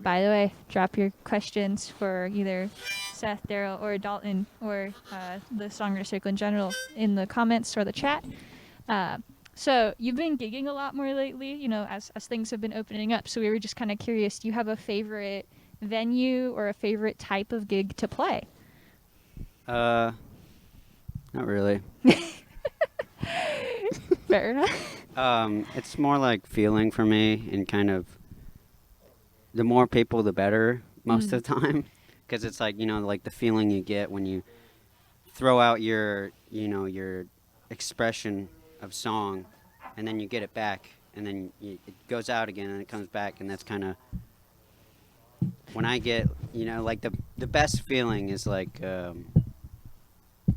By the way, drop your questions for either Seth, Daryell, or Dalton, or the Songwriter Circle in general in the comments or the chat. So you've been gigging a lot more lately, you know, as things have been opening up. So we were just kind of curious, do you have a favorite venue or a favorite type of gig to play? Not really. Fair enough. It's more like feeling for me, and kind of the more people, the better most of the time. Because it's like, you know, like the feeling you get when you throw out your, you know, your expression of song, and then you get it back, and then it goes out again, and it comes back, and that's kind of when I get, like the best feeling is like,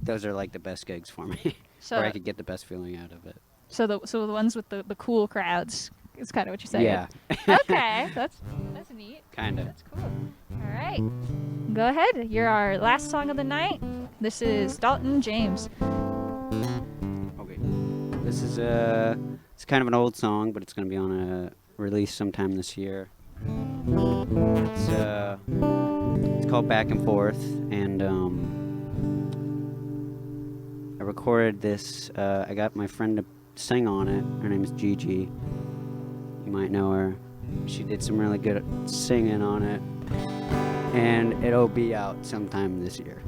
those are like the best gigs for me, So where I could get the best feeling out of it. so the ones with the cool crowds is kind of what you're saying. Yeah. Okay, that's neat. Kind of. That's cool. All right, go ahead. You're our last song of the night. This is Dalton James. Okay. This is it's kind of an old song, but it's gonna be on a release sometime this year. It's called Back and Forth, and I recorded this. I got my friend to sing on it. Her name is Gigi. You might know her. She did some really good singing on it, and it'll be out sometime this year.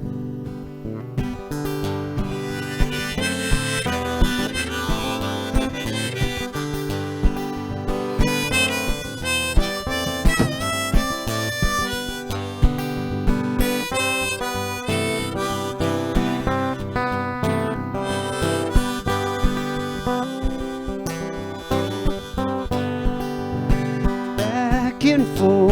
And forth,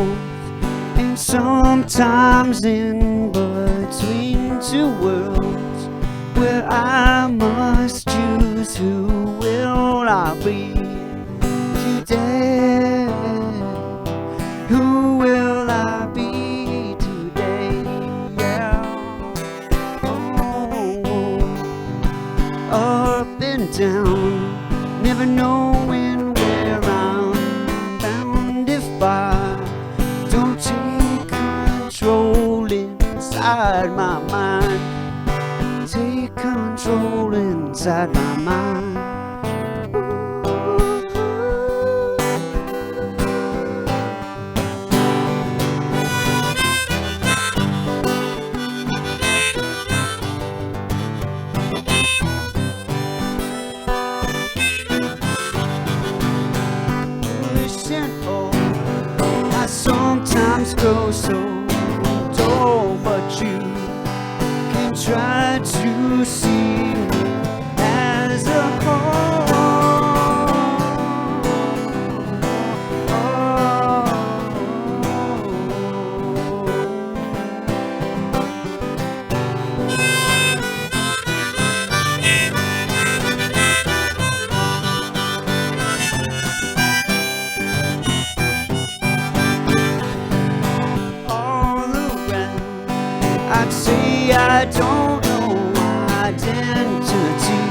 and sometimes in between two worlds, where I must choose who will I be today. Who will I be today? Yeah. Oh, up and down, never knowing where I'm bound if I don't take control inside my mind. Take control inside my mind. I sometimes go so dull, but you can try to see me as a I'd say I don't know identity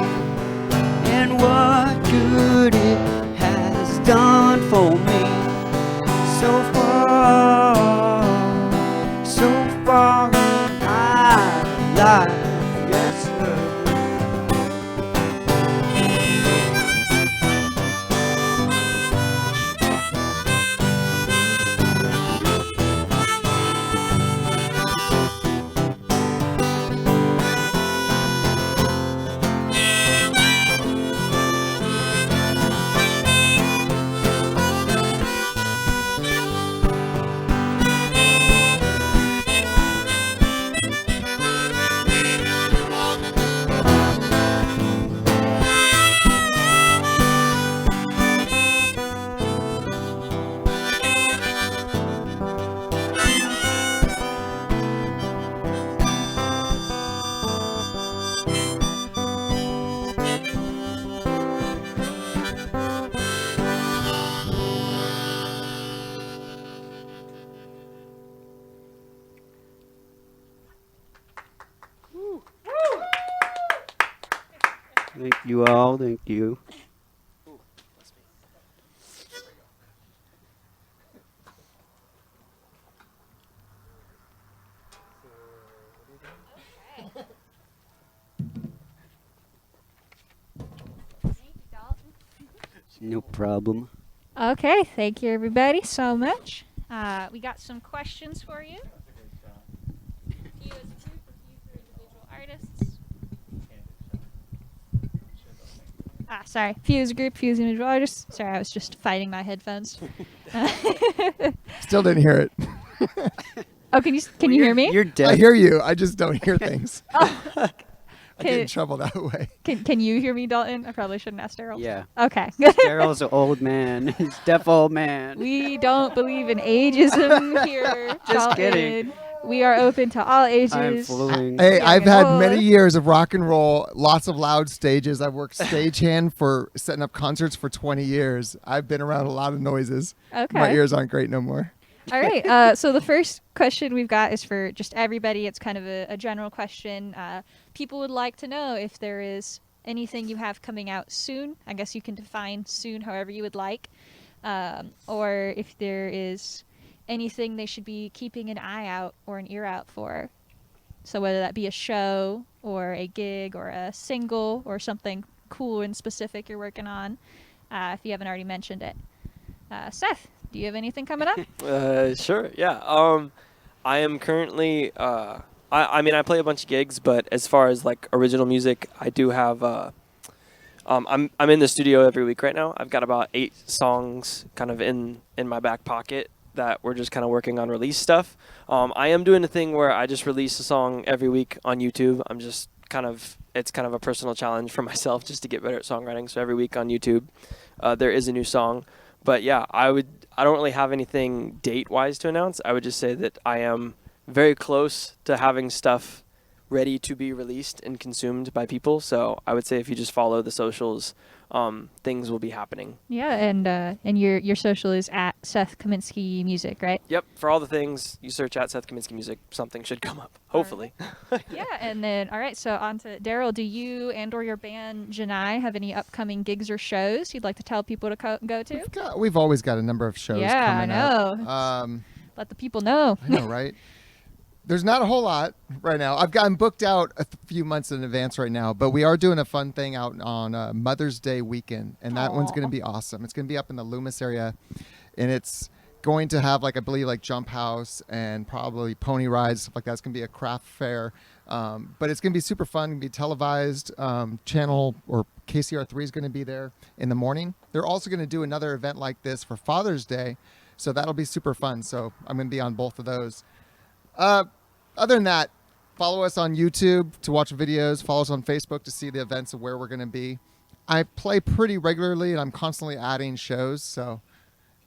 and what good it has done for me. So far in my life, yes sir. Thank you all. Thank you. No problem. Okay, thank you everybody so much. We got some questions for you. Few as a group, a few for individual artists. Sorry, few as a group, few as individual artists. Sorry, I was just fighting my headphones. Still didn't hear it. Oh, can you hear me? You're dead. I hear you. I just don't hear things. I get in trouble that way. Can you hear me, Dalton? I probably shouldn't ask Daryll. Yeah. Okay. Daryl's an old man. He's deaf old man. We don't believe in ageism here. Just Dalton. kidding. We are open to all ages. I'm fooling. Hey, Yeah, I've yeah. had Oh. many years of rock and roll, lots of loud stages. I've worked stagehand for setting up concerts for 20 years. I've been around a lot of noises. Okay. My ears aren't great no more. All right. So the first question we've got is for just everybody. It's kind of a general question. People would like to know if there is anything you have coming out soon. I guess you can define soon however you would like. Or if there is anything they should be keeping an eye out or an ear out for. So whether that be a show or a gig or a single or something cool and specific you're working on, if you haven't already mentioned it. Seth, do you have anything coming up? Sure, yeah. I am currently, I mean, I play a bunch of gigs, but as far as like original music, I do have, I'm in the studio every week right now. I've got about 8 songs kind of in my back pocket that we're just kind of working on release stuff. I am doing a thing where I just release a song every week on YouTube. I'm just it's kind of a personal challenge for myself just to get better at songwriting. So every week on YouTube, there is a new song. But yeah, I don't really have anything date-wise to announce. I would just say that I am very close to having stuff ready to be released and consumed by people. So I would say if you just follow the socials, things will be happening. Yeah, and your social is at Seth Kaminsky Music, right? Yep, for all the things, you search at Seth Kaminsky Music, something should come up, hopefully. Yeah, and then all right, so on to Daryll. Do you and or your band Janai have any upcoming gigs or shows you'd like to tell people to go to? We've always got a number of shows Yeah, I coming know. up. Let the people know. I know, right? There's not a whole lot right now. I'm booked out a few months in advance right now, but we are doing a fun thing out on Mother's Day weekend, and that one's going to be awesome. It's going to be up in the Loomis area, and it's going to have, like, I believe, like Jump House and probably pony rides, stuff like that. It's going to be a craft fair, but it's going to be super fun. It's going to be televised. Channel or KCR3 is going to be there in the morning. They're also going to do another event like this for Father's Day, so that'll be super fun. So I'm going to be on both of those. Other than that, follow us on YouTube to watch videos. Follow us on Facebook to see the events of where we're going to be. I play pretty regularly, and I'm constantly adding shows, so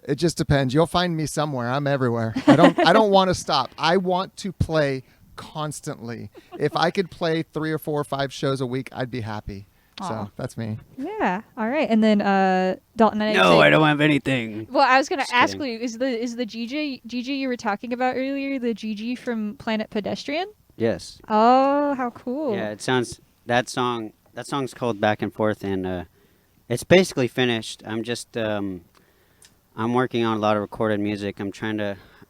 it just depends. You'll find me somewhere. I'm everywhere. I don't want to stop. I want to play constantly. If I could play 3 or 4 or 5 shows a week, I'd be happy. Aw. So that's me. Yeah. All right, and then Dalton. No, I don't have anything. Well, I was gonna Just ask kidding. you, is the GG you were talking about earlier the GG from Planet Pedestrian? Yes. Oh, how cool! Yeah, that song's called Back and Forth, and it's basically finished. I'm just I'm working on a lot of recorded music. I'm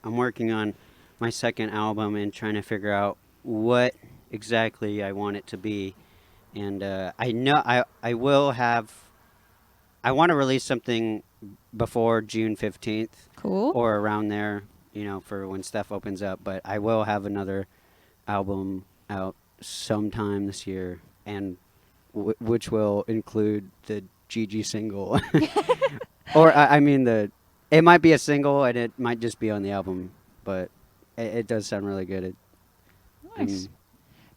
working on my second album and trying to figure out what exactly I want it to be. And I know I want to release something before June 15th. Cool. Or around there, for when stuff opens up. But I will have another album out sometime this year, and which will include the GG single. Or, it might be a single, and it might just be on the album. But it does sound really good. Nice.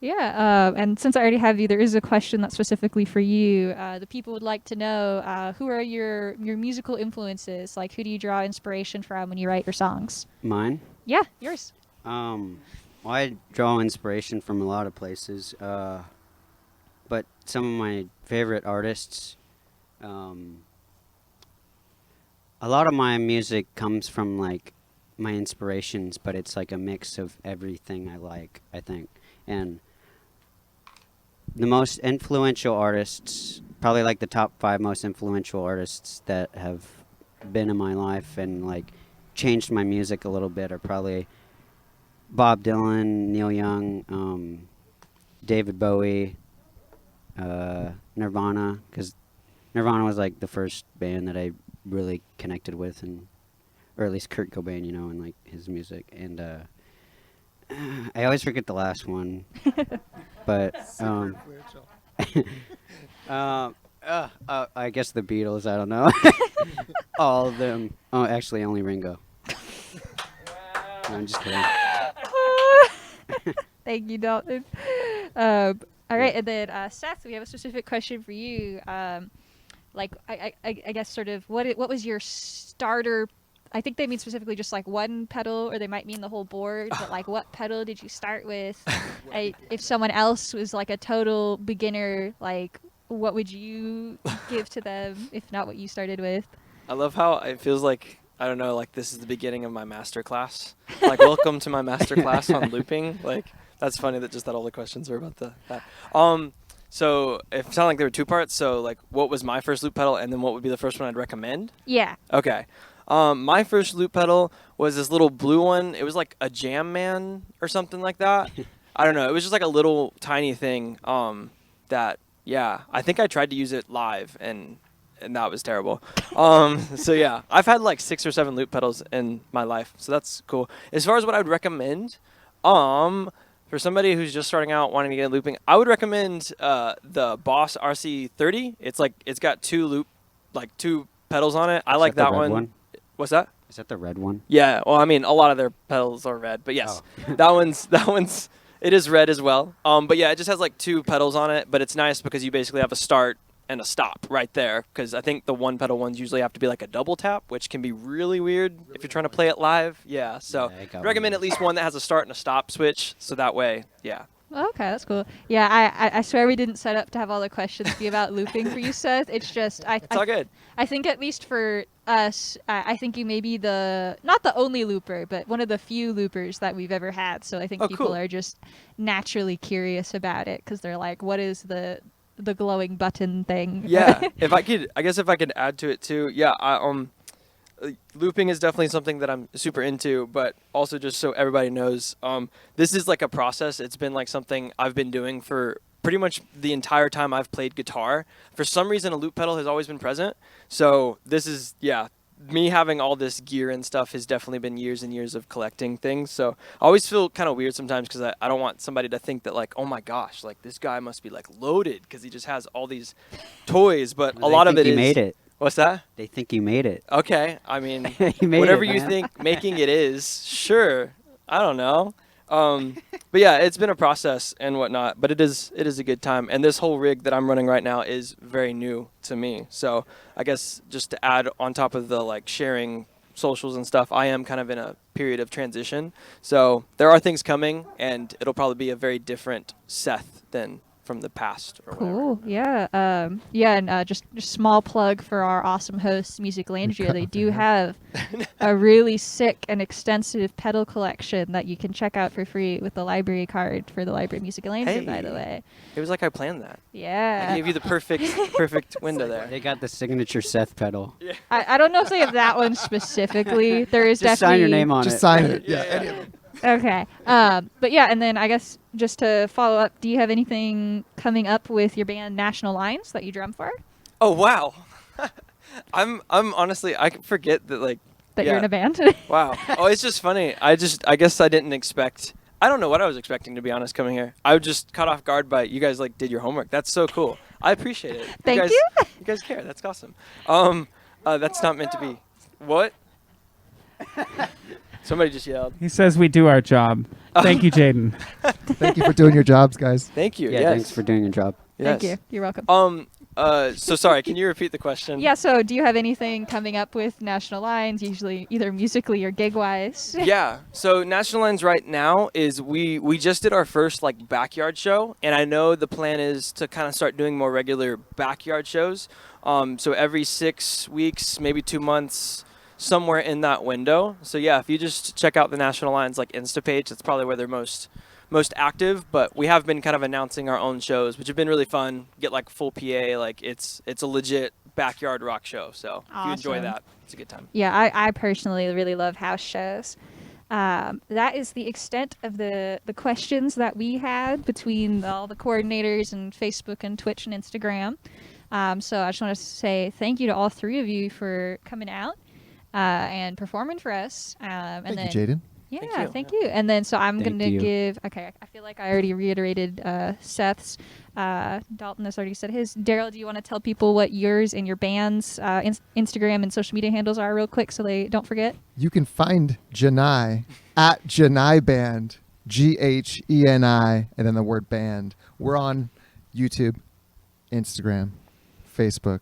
Yeah, and since I already have you, there is a question that's specifically for you. The people would like to know who are your musical influences? Like, who do you draw inspiration from when you write your songs? Mine? Yeah, yours. Well, I draw inspiration from a lot of places, but some of my favorite artists, a lot of my music comes from, like, my inspirations, but it's like a mix of everything I like, I think. And the most influential artists, probably like the top 5 most influential artists that have been in my life and like changed my music a little bit, are probably Bob Dylan, Neil Young, David Bowie, Nirvana, because Nirvana was like the first band that I really connected with, or at least Kurt Cobain, and like his music. And I always forget the last one, but I guess the Beatles. I don't know. All of them. Oh, actually, only Ringo. No, I'm just kidding. Thank you, Dalton. All right, and then Seth, we have a specific question for you. Like, I guess sort of what was your starter? I think they mean specifically just like one pedal, or they might mean the whole board. But like, what pedal did you start with? If someone else was like a total beginner, like, what would you give to them if not what you started with? I love how it feels like, I don't know, like this is the beginning of my master class. Like, welcome to my master class on looping. Like, that's funny that all the questions are about that. So it sounded like there were two parts. So like, what was my first loop pedal, and then what would be the first one I'd recommend? Yeah. Okay. My first loop pedal was this little blue one. It was like a Jam Man or something like that. I don't know. It was just like a little tiny thing. Yeah, I think I tried to use it live, and that was terrible. So yeah, I've had like 6 or 7 loop pedals in my life, so that's cool. As far as what I would recommend, for somebody who's just starting out wanting to get looping, I would recommend the Boss RC30. It's got two pedals on it. I like that one. What's that? Is that the red one? Yeah. Well, I mean, a lot of their pedals are red, but yes, that one's it is red as well. But yeah, it just has like 2 pedals on it, but it's nice because you basically have a start and a stop right there, because I think the one pedal ones usually have to be like a double tap, which can be really weird if you're trying to play it live. Yeah, so recommend at least one that has a start and a stop switch, so that way, yeah. Okay, that's cool. Yeah, I swear we didn't set up to have all the questions be about looping for you, Seth. It's just It's all good. I think at least for us, I think you may be not the only looper, but one of the few loopers that we've ever had. So I think people are just naturally curious about it because they're like, what is the glowing button thing? Yeah, I guess if I could add to it too. Yeah, looping is definitely something that I'm super into, but also just so everybody knows, this is like a process. It's been like something I've been doing for pretty much the entire time I've played guitar. For some reason, a loop pedal has always been present. So this is, me having all this gear and stuff has definitely been years and years of collecting things. So I always feel kind of weird sometimes because I don't want somebody to think that like, oh my gosh, like this guy must be like loaded because he just has all these toys. But a lot of it is. He made it. What's that? They think you made it. Okay, I mean, whatever you think making it is, sure. I don't know. But yeah, it's been a process and whatnot, but it is a good time. And this whole rig that I'm running right now is very new to me. So I guess just to add on top of the like sharing socials and stuff, I am kind of in a period of transition. So there are things coming, and it'll probably be a very different Seth than from the past or cool. whatever. Yeah. And just small plug for our awesome hosts, Musiclandria. They do have a really sick and extensive pedal collection that you can check out for free with the library card for the library Musiclandria, by the way. It was like I planned that. Yeah. I gave you the perfect window there. They got the signature Seth pedal. Yeah. I don't know if they have that one specifically. There is Just definitely sign your name on it. Just sign it. Yeah, any of them. Okay. But yeah, and then I guess just to follow up, do you have anything coming up with your band National Lines that you drum for? Oh wow. I'm honestly, I forget that like That you're in a band? Wow. Oh, it's just funny. I guess I didn't expect. I don't know what I was expecting, to be honest, coming here. I was just caught off guard by you guys like did your homework. That's so cool. I appreciate it. Thank you. You guys care. That's awesome. That's not meant to be. What? Somebody just yelled. He says we do our job. Thank you, Jaden. Thank you for doing your jobs, guys. Thank you. Yeah, yes. thanks for doing your job. Yes. Thank you. You're welcome. So sorry, can you repeat the question? Yeah, so do you have anything coming up with National Lines, usually either musically or gig-wise? Yeah. So National Lines right now is we just did our first like backyard show, and I know the plan is to kind of start doing more regular backyard shows. So every 6 weeks, maybe 2 months, somewhere in that window. So yeah, if you just check out the National Lines like Insta page, that's probably where they're most active. But we have been kind of announcing our own shows, which have been really fun. Get like full PA, like it's a legit backyard rock show. So if you enjoy that, it's a good time. Yeah, I personally really love house shows. That is the extent of the questions that we had between all the coordinators and Facebook and Twitch and Instagram. So I just want to say thank you to all 3 of you for coming out and performing for us. Thank you, Jaden. Yeah, thank you. And then so I'm going to give, I feel like I already reiterated Seth's. Dalton has already said his. Daryell, do you want to tell people what yours and your band's Instagram and social media handles are real quick so they don't forget? You can find Gheni at Gheni Band, GHENI, and then the word band. We're on YouTube, Instagram, Facebook,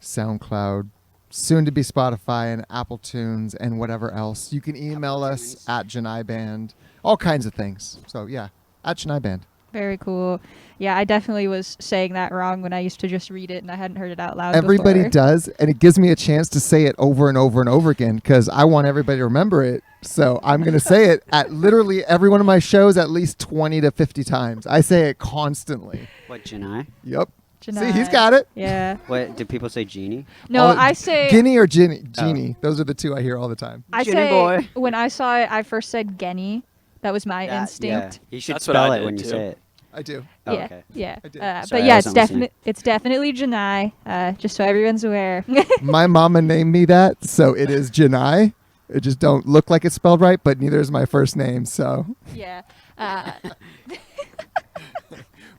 SoundCloud, soon to be Spotify and Apple Tunes and whatever else. You can email us at Janai Band, all kinds of things. So yeah, at Janai Band. Very cool. Yeah, I definitely was saying that wrong when I used to just read it and I hadn't heard it out loud Everybody before. does, and it gives me a chance to say it over and over and over again because I want everybody to remember it. So I'm going to say it at literally every one of my shows at least 20 to 50 times. I say it constantly. What, Janai? Yep. See, Janai. he's got it. Yeah. What, do people say Genie? No, All- I say... Guinea or Genie. Those are the two I hear all the time. I Ginny say boy. when I saw it, I first said Gheni. That was my instinct. Yeah. You should That's what spell I it when did, you too. say it. I do. Oh, Yeah, okay. yeah. I did. But Sorry, I yeah, it's wasn't listening. definitely Janai. Just so everyone's aware. My mama named me that, so it is Janai. It just don't look like it's spelled right, but neither is my first name, so Yeah.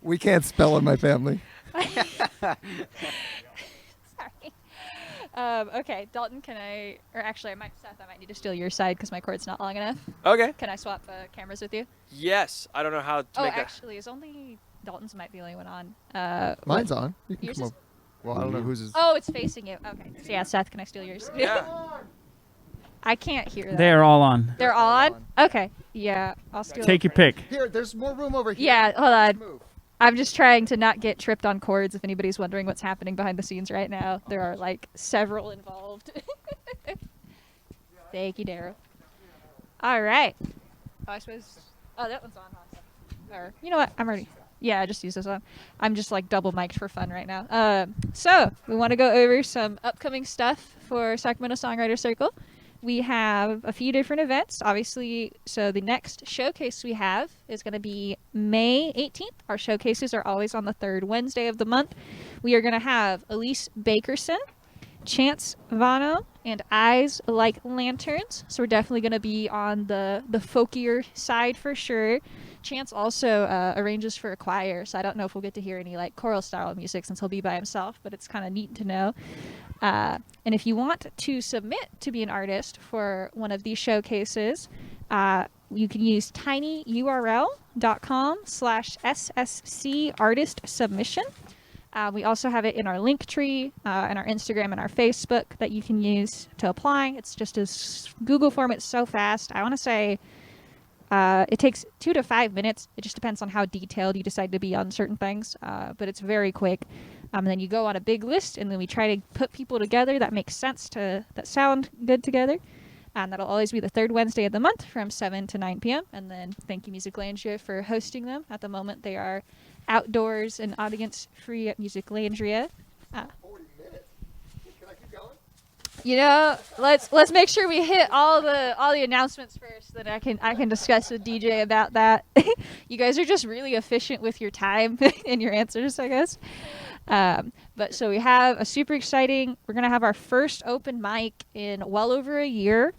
we can't spell in my family. Sorry. Okay, Dalton, can I... Or actually, Seth, I might need to steal your side because my cord's not long enough. Okay. Can I swap cameras with you? Yes. I don't know how to Oh, make that. actually, it's only... Dalton's might be the only one on. Mine's on. You can Yours come is- over. Well, I don't know whose is. Oh, it's facing you. Okay. So yeah, Seth, can I steal yours? Yeah. I can't hear that. They're all on. They're all on? Okay. Yeah, I'll steal Take your pick. Here, there's more room over here. Yeah, hold on. Move. I'm just trying to not get tripped on cords if anybody's wondering what's happening behind the scenes right now. There are like several involved. Thank you, Daryl. All right. Oh, I suppose. Oh, that one's on. Or you know what? I'm ready. Yeah, I just use this one. I'm just like double mic'd for fun right now. So we want to go over some upcoming stuff for Sacramento Songwriter Circle. We have a few different events, obviously. So the next showcase we have is going to be May 18th. Our showcases are always on the third Wednesday of the month. We are going to have Elise Bakerson, Chance Vano, and Eyes Like Lanterns. So we're definitely going to be on the folkier side for sure. Chance also arranges for a choir, so I don't know if we'll get to hear any like choral style music since he'll be by himself, but it's kind of neat to know. And if you want to submit to be an artist for one of these showcases, you can use tinyurl.com/SSC artist submission. We also have it in our link tree and our Instagram and our Facebook that you can use to apply. It's just a Google form. It's so fast. I want to say it takes 2 to 5 minutes. It just depends on how detailed you decide to be on certain things, but it's very quick. And then you go on a big list, and then we try to put people together that make sense that sound good together. And that'll always be the third Wednesday of the month from 7 to 9 p.m. And then thank you, Musiclandria, for hosting them. At the moment, they are outdoors and audience free at Musiclandria. 40 minutes. Can I keep going? You know, let's make sure we hit all the announcements first, then I can discuss with DJ about that. You guys are just really efficient with your time and your answers, I guess. But so we have a super exciting. We're gonna have our first open mic in well over a year.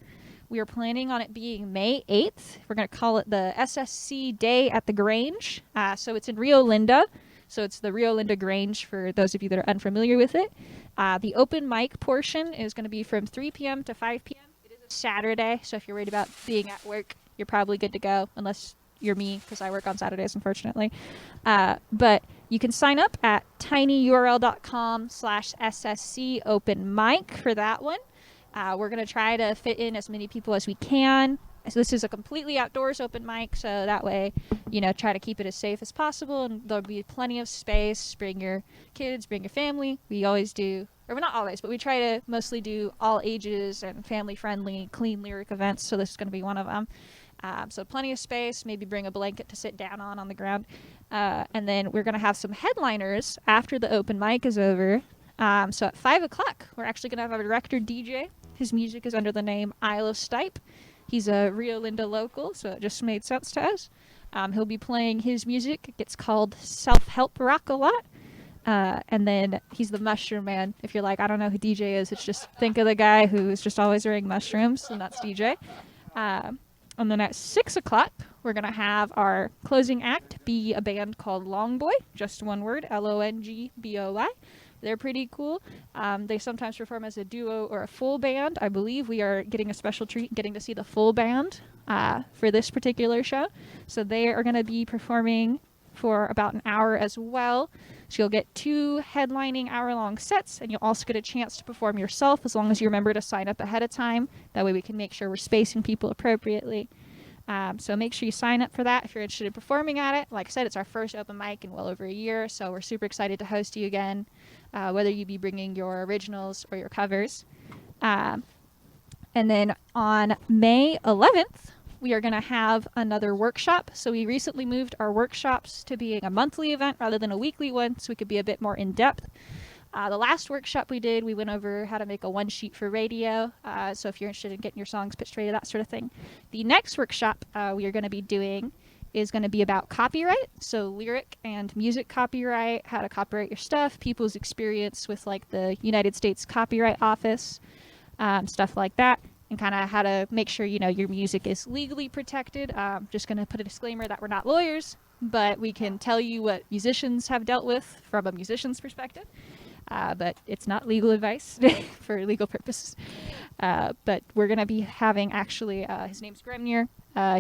We are planning on it being May 8th. We're gonna call it the SSC Day at the Grange. So it's in Rio Linda. So it's the Rio Linda Grange for those of you that are unfamiliar with it. The open mic portion is going to be from 3 p.m. to 5 p.m. It is a Saturday, so if you're worried about being at work, you're probably good to go, unless you're me, because I work on Saturdays, unfortunately. But you can sign up at tinyurl.com/SSC open mic for that one. We're going to try to fit in as many people as we can. So this is a completely outdoors open mic, so that way, you know, try to keep it as safe as possible, and there'll be plenty of space. Bring your kids, bring your family. We always do, or well, not always, but we try to mostly do all ages and family-friendly, clean lyric events, so this is going to be one of them. So plenty of space, maybe bring a blanket to sit down on the ground. And then we're going to have some headliners after the open mic is over. So at 5 o'clock, we're actually going to have our director DJ. His music is under the name Ilo Stipe. He's a Rio Linda local, so it just made sense to us. He'll be playing his music. It's called Self-Help Rock a lot. And then he's the Mushroom Man. If you're like, I don't know who DJ is, it's just think of the guy who's just always wearing mushrooms, and that's DJ. And then at 6 o'clock, we're going to have our closing act be a band called Longboy, just one word, Longboy. They're pretty cool. They sometimes perform as a duo or a full band. I believe we are getting a special treat, getting to see the full band for this particular show. So they are going to be performing for about an hour as well. So you'll get 2 headlining hour-long sets, and you'll also get a chance to perform yourself as long as you remember to sign up ahead of time. That way we can make sure we're spacing people appropriately. So make sure you sign up for that if you're interested in performing at it. Like I said, it's our first open mic in well over a year, so we're super excited to host you again, whether you be bringing your originals or your covers. And then on May 11th, we are going to have another workshop. So we recently moved our workshops to being a monthly event rather than a weekly one, so we could be a bit more in-depth. The last workshop we did, we went over how to make a one-sheet for radio. So if you're interested in getting your songs pitched radio, that sort of thing. The next workshop we are going to be doing is going to be about copyright. So lyric and music copyright, how to copyright your stuff, people's experience with like the United States Copyright Office, stuff like that, and kind of how to make sure, you know, your music is legally protected. Just going to put a disclaimer that we're not lawyers, but we can tell you what musicians have dealt with from a musician's perspective. But it's not legal advice for legal purposes. But we're going to be having actually, his name's Gremnier.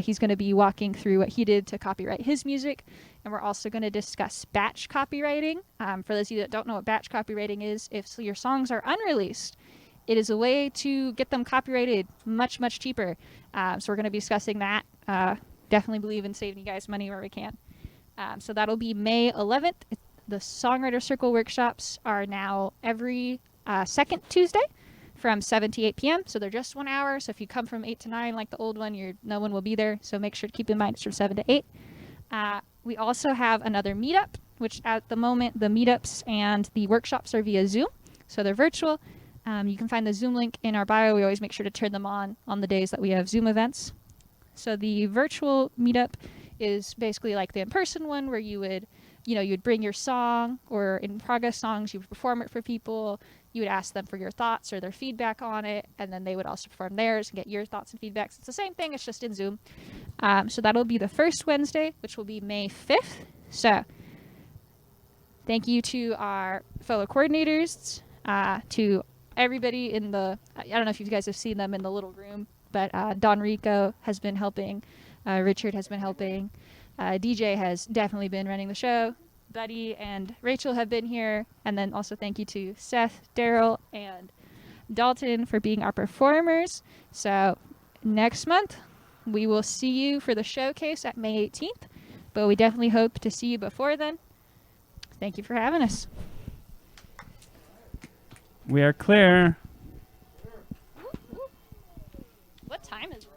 He's going to be walking through what he did to copyright his music. And we're also going to discuss batch copywriting. For those of you that don't know what batch copywriting is, if your songs are unreleased, it is a way to get them copyrighted much, much cheaper. So we're going to be discussing that. Definitely believe in saving you guys money where we can. So that'll be May 11th. The Songwriter Circle workshops are now every second Tuesday from 7 to 8 p.m. So they're just 1 hour. So if you come from 8 to 9 like the old one, no one will be there. So make sure to keep in mind it's from 7 to 8. We also have another meetup, which at the moment the meetups and the workshops are via Zoom. So they're virtual. You can find the Zoom link in our bio. We always make sure to turn them on the days that we have Zoom events. So the virtual meetup is basically like the in-person one where you would bring your song or in progress songs, you would perform it for people, you would ask them for your thoughts or their feedback on it, and then they would also perform theirs and get your thoughts and feedbacks. It's the same thing, it's just in Zoom. So that'll be the first Wednesday, which will be May 5th. So thank you to our fellow coordinators, to everybody in I don't know if you guys have seen them in the little room, but Don Rico has been helping, Richard has been helping, DJ has definitely been running the show. Buddy and Rachel have been here. And then also thank you to Seth, Daryell, and Dalton for being our performers. So next month, we will see you for the showcase at May 18th. But we definitely hope to see you before then. Thank you for having us. We are clear. What time is it?